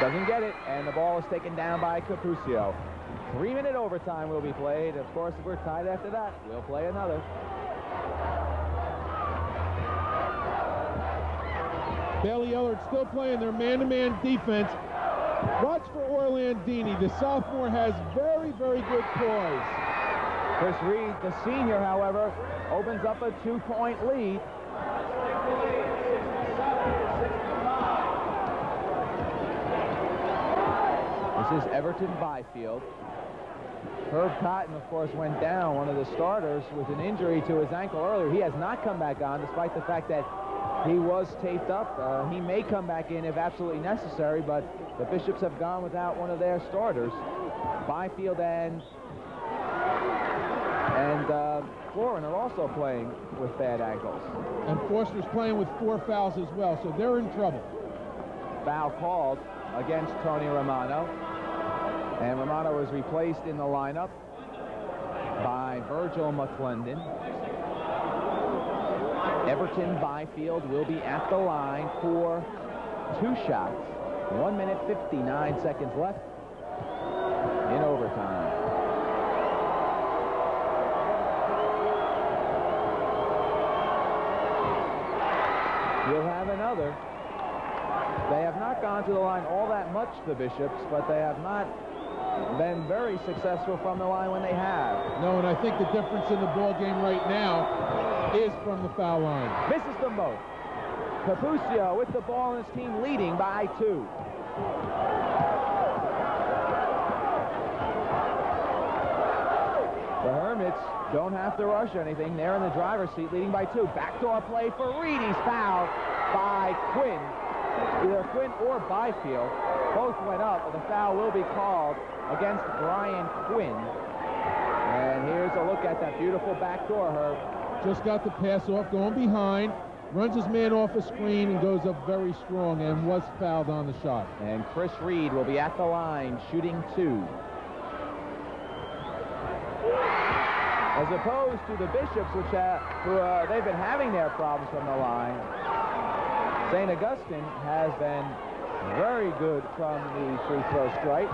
Doesn't get it, and the ball is taken down by Capuzio. 3-minute overtime will be played. Of course, if we're tied after that, we'll play another. Bayley-Ellard still playing their man-to-man defense. Watch for Orlandini. The sophomore has very, very good poise. Chris Reed, the senior, however, opens up a 2-point lead. This is Everton Byfield. Herb Cotton, of course, went down, one of the starters, with an injury to his ankle earlier. He has not come back on, despite the fact that he was taped up. He may come back in if absolutely necessary, but the Bishops have gone without one of their starters. Byfield and Florin are also playing with bad ankles. And Foster's playing with 4 fouls as well, so they're in trouble. Foul called against Tony Romano. And Romano was replaced in the lineup by Virgil McClendon. Everton Byfield will be at the line for 2 shots. 1 minute, 59 seconds left in overtime. We'll have another. They have not gone to the line all that much, the Bishops, but they have not been very successful from the line when they have. No, and I think the difference in the ball game right now is from the foul line. Misses them both. Capuzio with the ball and his team leading by 2. The Hermits don't have to rush anything. They're in the driver's seat, leading by 2. Backdoor play for Reed. He's fouled by Quinn. Either Quinn or Byfield. Both went up, but the foul will be called against Brian Quinn. And here's a look at that beautiful backdoor, Herb. Just got the pass off, going behind, runs his man off a screen and goes up very strong and was fouled on the shot. And Chris Reed will be at the line shooting 2. As opposed to the Bishops, which they've been having their problems from the line. St. Augustine has been very good from the free throw strike.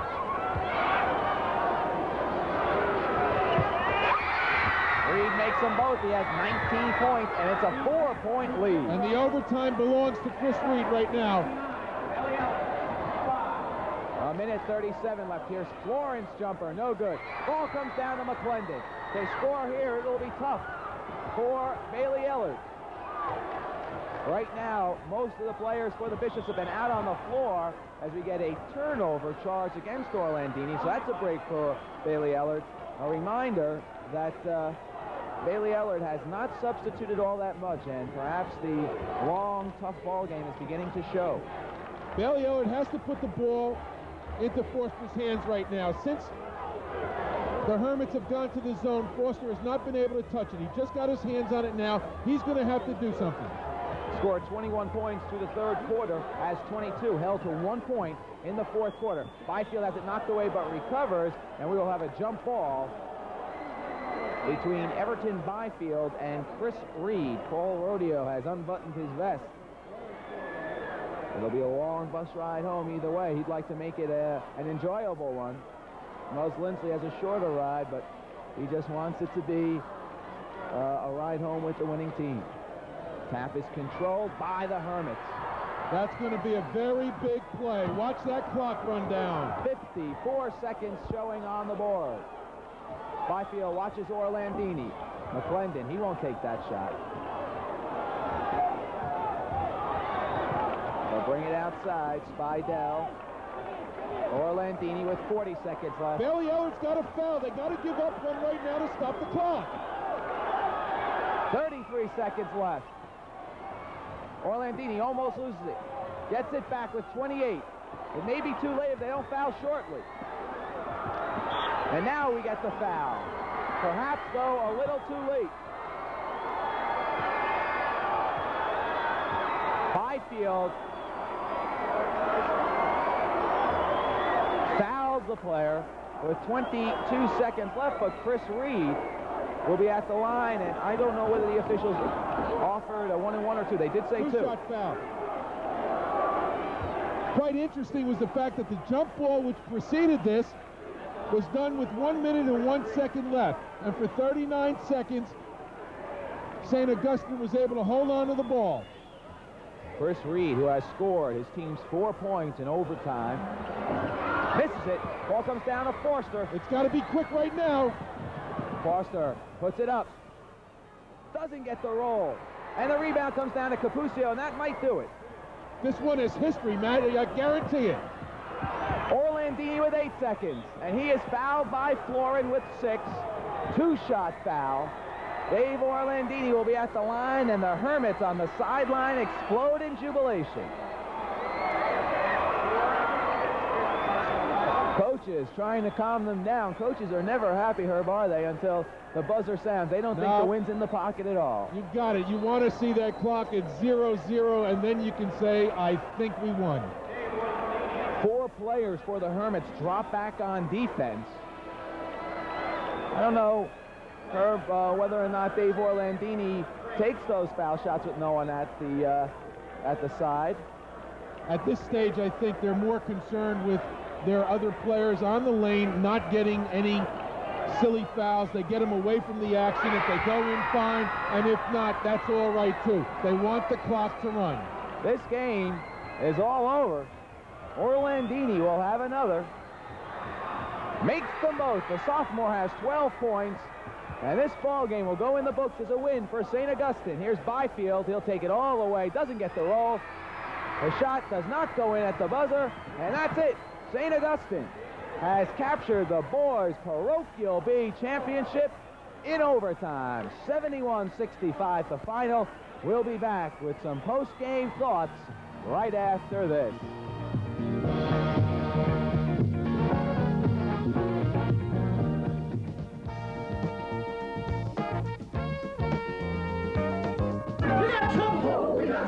Reed makes them both. He has 19 points, and it's a 4-point lead. And the overtime belongs to Chris Reed right now. 1 minute 37 left. Here's Florin's jumper. No good. Ball comes down to McClendon. They score here. It'll be tough for Bayley-Ellard. Right now, most of the players for the Bishops have been out on the floor as we get a turnover charge against Orlandini. So that's a break for Bayley-Ellard. A reminder that Bayley-Ellard has not substituted all that much, and perhaps the long, tough ball game is beginning to show. Bayley-Ellard has to put the ball into Foster's hands right now. Since the Hermits have gone to the zone, Foster has not been able to touch it. He just got his hands on it now. He's going to have to do something. Scored 21 points through the 3rd quarter, has 22, held to 1 point in the 4th quarter. Byfield has it knocked away but recovers, and we will have a jump ball between Everton Byfield and Chris Reed. Paul Rodeo has unbuttoned his vest. It'll be a long bus ride home either way. He'd like to make it an enjoyable one. Muzz Lindsley has a shorter ride, but he just wants it to be a ride home with the winning team. Tap is controlled by the Hermits. That's going to be a very big play. Watch that clock run down. 54 seconds showing on the board. Byfield watches Orlandini. McClendon, he won't take that shot. They'll bring it outside. Spidell. Orlandini with 40 seconds left. Bayley-Ellard's got a foul. They got to give up one right now to stop the clock. 33 seconds left. Orlandini almost loses it. Gets it back with 28. It may be too late if they don't foul shortly. And now we get the foul. Perhaps, though, a little too late. Byfield fouls the player. with 22 seconds left, but Chris Reed will be at the line, and I don't know whether the officials offered a 1-and-1 or 2. They did say 2. Two-shot foul. Quite interesting was the fact that the jump ball which preceded this was done with 1 minute and 1 second left. And for 39 seconds, St. Augustine was able to hold on to the ball. Chris Reed, who has scored his team's 4 points in overtime, misses it. Ball comes down to Forster. It's got to be quick right now. Forster puts it up. Doesn't get the roll. And the rebound comes down to Capuzio, and that might do it. This one is history, Matt. I guarantee it. Orlandini with 8 seconds, and he is fouled by Florin with 6. 2-shot foul. Dave Orlandini will be at the line, and the Hermits on the sideline explode in jubilation. Coaches trying to calm them down. Coaches are never happy, Herb, are they, until the buzzer sounds. They don't think the wind's in the pocket at all. You got it. You want to see that clock at 0-0, and then you can say, I think we won. 4 players for the Hermits drop back on defense. I don't know, Herb, whether or not Dave Orlandini takes those foul shots with no one at the side. At this stage, I think they're more concerned with their other players on the lane not getting any silly fouls. They get them away from the action. If they go in, fine, and if not, that's all right too. They want the clock to run. This game is all over. Orlandini will have another. Makes them both. The sophomore has 12 points, and this ball game will go in the books as a win for St. Augustine. Here's Byfield. He'll take it all the way. Doesn't get the roll. The shot does not go in at the buzzer, and that's it. St. Augustine has captured the boys' Parochial B championship in overtime. 71-65 the final. We'll be back with some post-game thoughts right after this.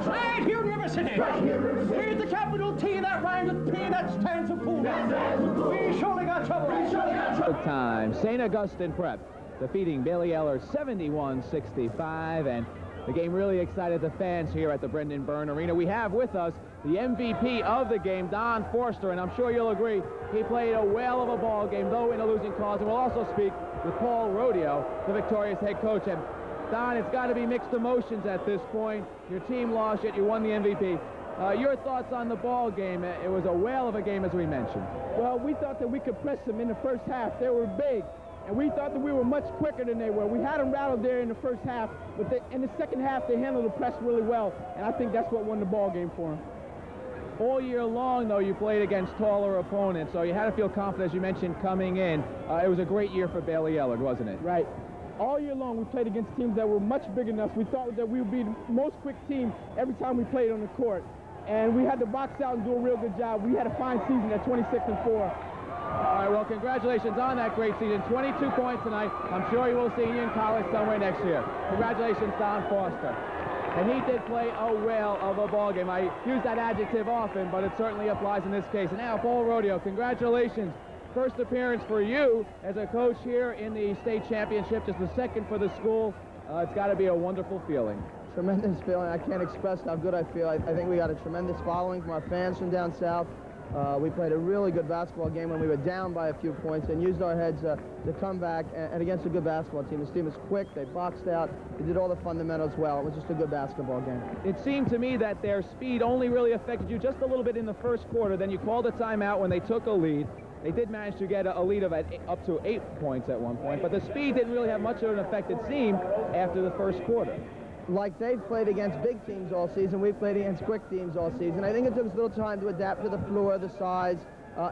Right here in River City. Right here in River City. Here's the capital T that rhymes with P that stands for pool. We surely got trouble. We surely got trouble. Time. St. Augustine Prep defeating Bayley-Ellard 71-65, and the game really excited the fans here at the Brendan Byrne Arena. We have with us the MVP of the game, Don Forster, and I'm sure you'll agree he played a whale of a ball game, though in a losing cause. And we'll also speak with Paul Rodeo, the victorious head coach. And Don, it's got to be mixed emotions at this point. Your team lost, yet you won the MVP. Your thoughts on the ball game? It was a whale of a game, as we mentioned. Well, we thought that we could press them in the first half. They were big, and we thought that we were much quicker than they were. We had them rattled there in the first half, but in the second half, they handled the press really well, and I think that's what won the ball game for them. All year long, though, you played against taller opponents, so you had to feel confident, as you mentioned, coming in. It was a great year for Bayley-Ellard, wasn't it? Right. All year long, we played against teams that were much big enough. We thought that we would be the most quick team every time we played on the court. And we had to box out and do a real good job. We had a fine season at 26-4. All right, well, congratulations on that great season. 22 points tonight. I'm sure you will see you in college somewhere next year. Congratulations, Don Forster. And he did play a whale of a ball game. I use that adjective often, but it certainly applies in this case. And now, Paul Rodeo, congratulations. First appearance for you as a coach here in the state championship, just the second for the school. It's got to be a wonderful feeling. Tremendous feeling. I can't express how good I feel. I think we got a tremendous following from our fans from down south. We played a really good basketball game when we were down by a few points and used our heads to come back and against a good basketball team. This team was quick. They boxed out. They did all the fundamentals well. It was just a good basketball game. It seemed to me that their speed only really affected you just a little bit in the first quarter. Then you called a timeout when they took a lead. They did manage to get a lead of up to 8 points at one point, but the speed didn't really have much of an effect, it seemed, after the first quarter. Like they've played against big teams all season, we've played against quick teams all season. I think it took us a little time to adapt to the floor, the size,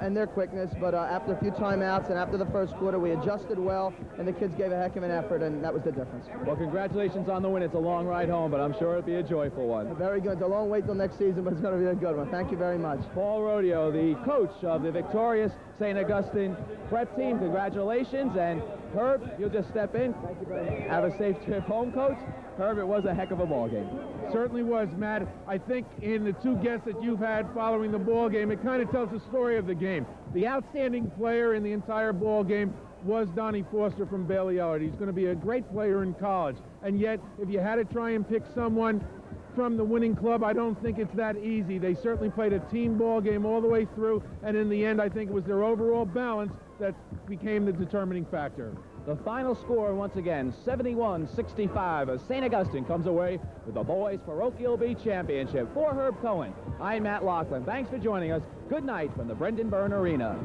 and their quickness, but after a few timeouts and after the first quarter, we adjusted well, and the kids gave a heck of an effort, and that was the difference. Well, congratulations on the win. It's a long ride home, but I'm sure it'll be a joyful one. Very good. It's a long wait till next season, but it's going to be a good one. Thank you very much. Paul Rodeo, the coach of the victorious St. Augustine Prep team, congratulations, and Herb, you'll just step in. Thank you very much. Have a safe trip home, Coach. Herb, it was a heck of a ball game. Certainly was, Matt. I think in the two guests that you've had following the ball game, it kind of tells the story of the game. The outstanding player in the entire ball game was Donnie Foster from Bayley-Ellard. He's going to be a great player in college. And yet, if you had to try and pick someone from the winning club, I don't think it's that easy. They certainly played a team ball game all the way through, and in the end, I think it was their overall balance that became the determining factor. The final score, once again, 71-65, as St. Augustine comes away with the boys' parochial B championship. For Herb Cohen, I'm Matt Laughlin. Thanks for joining us. Good night from the Brendan Byrne Arena.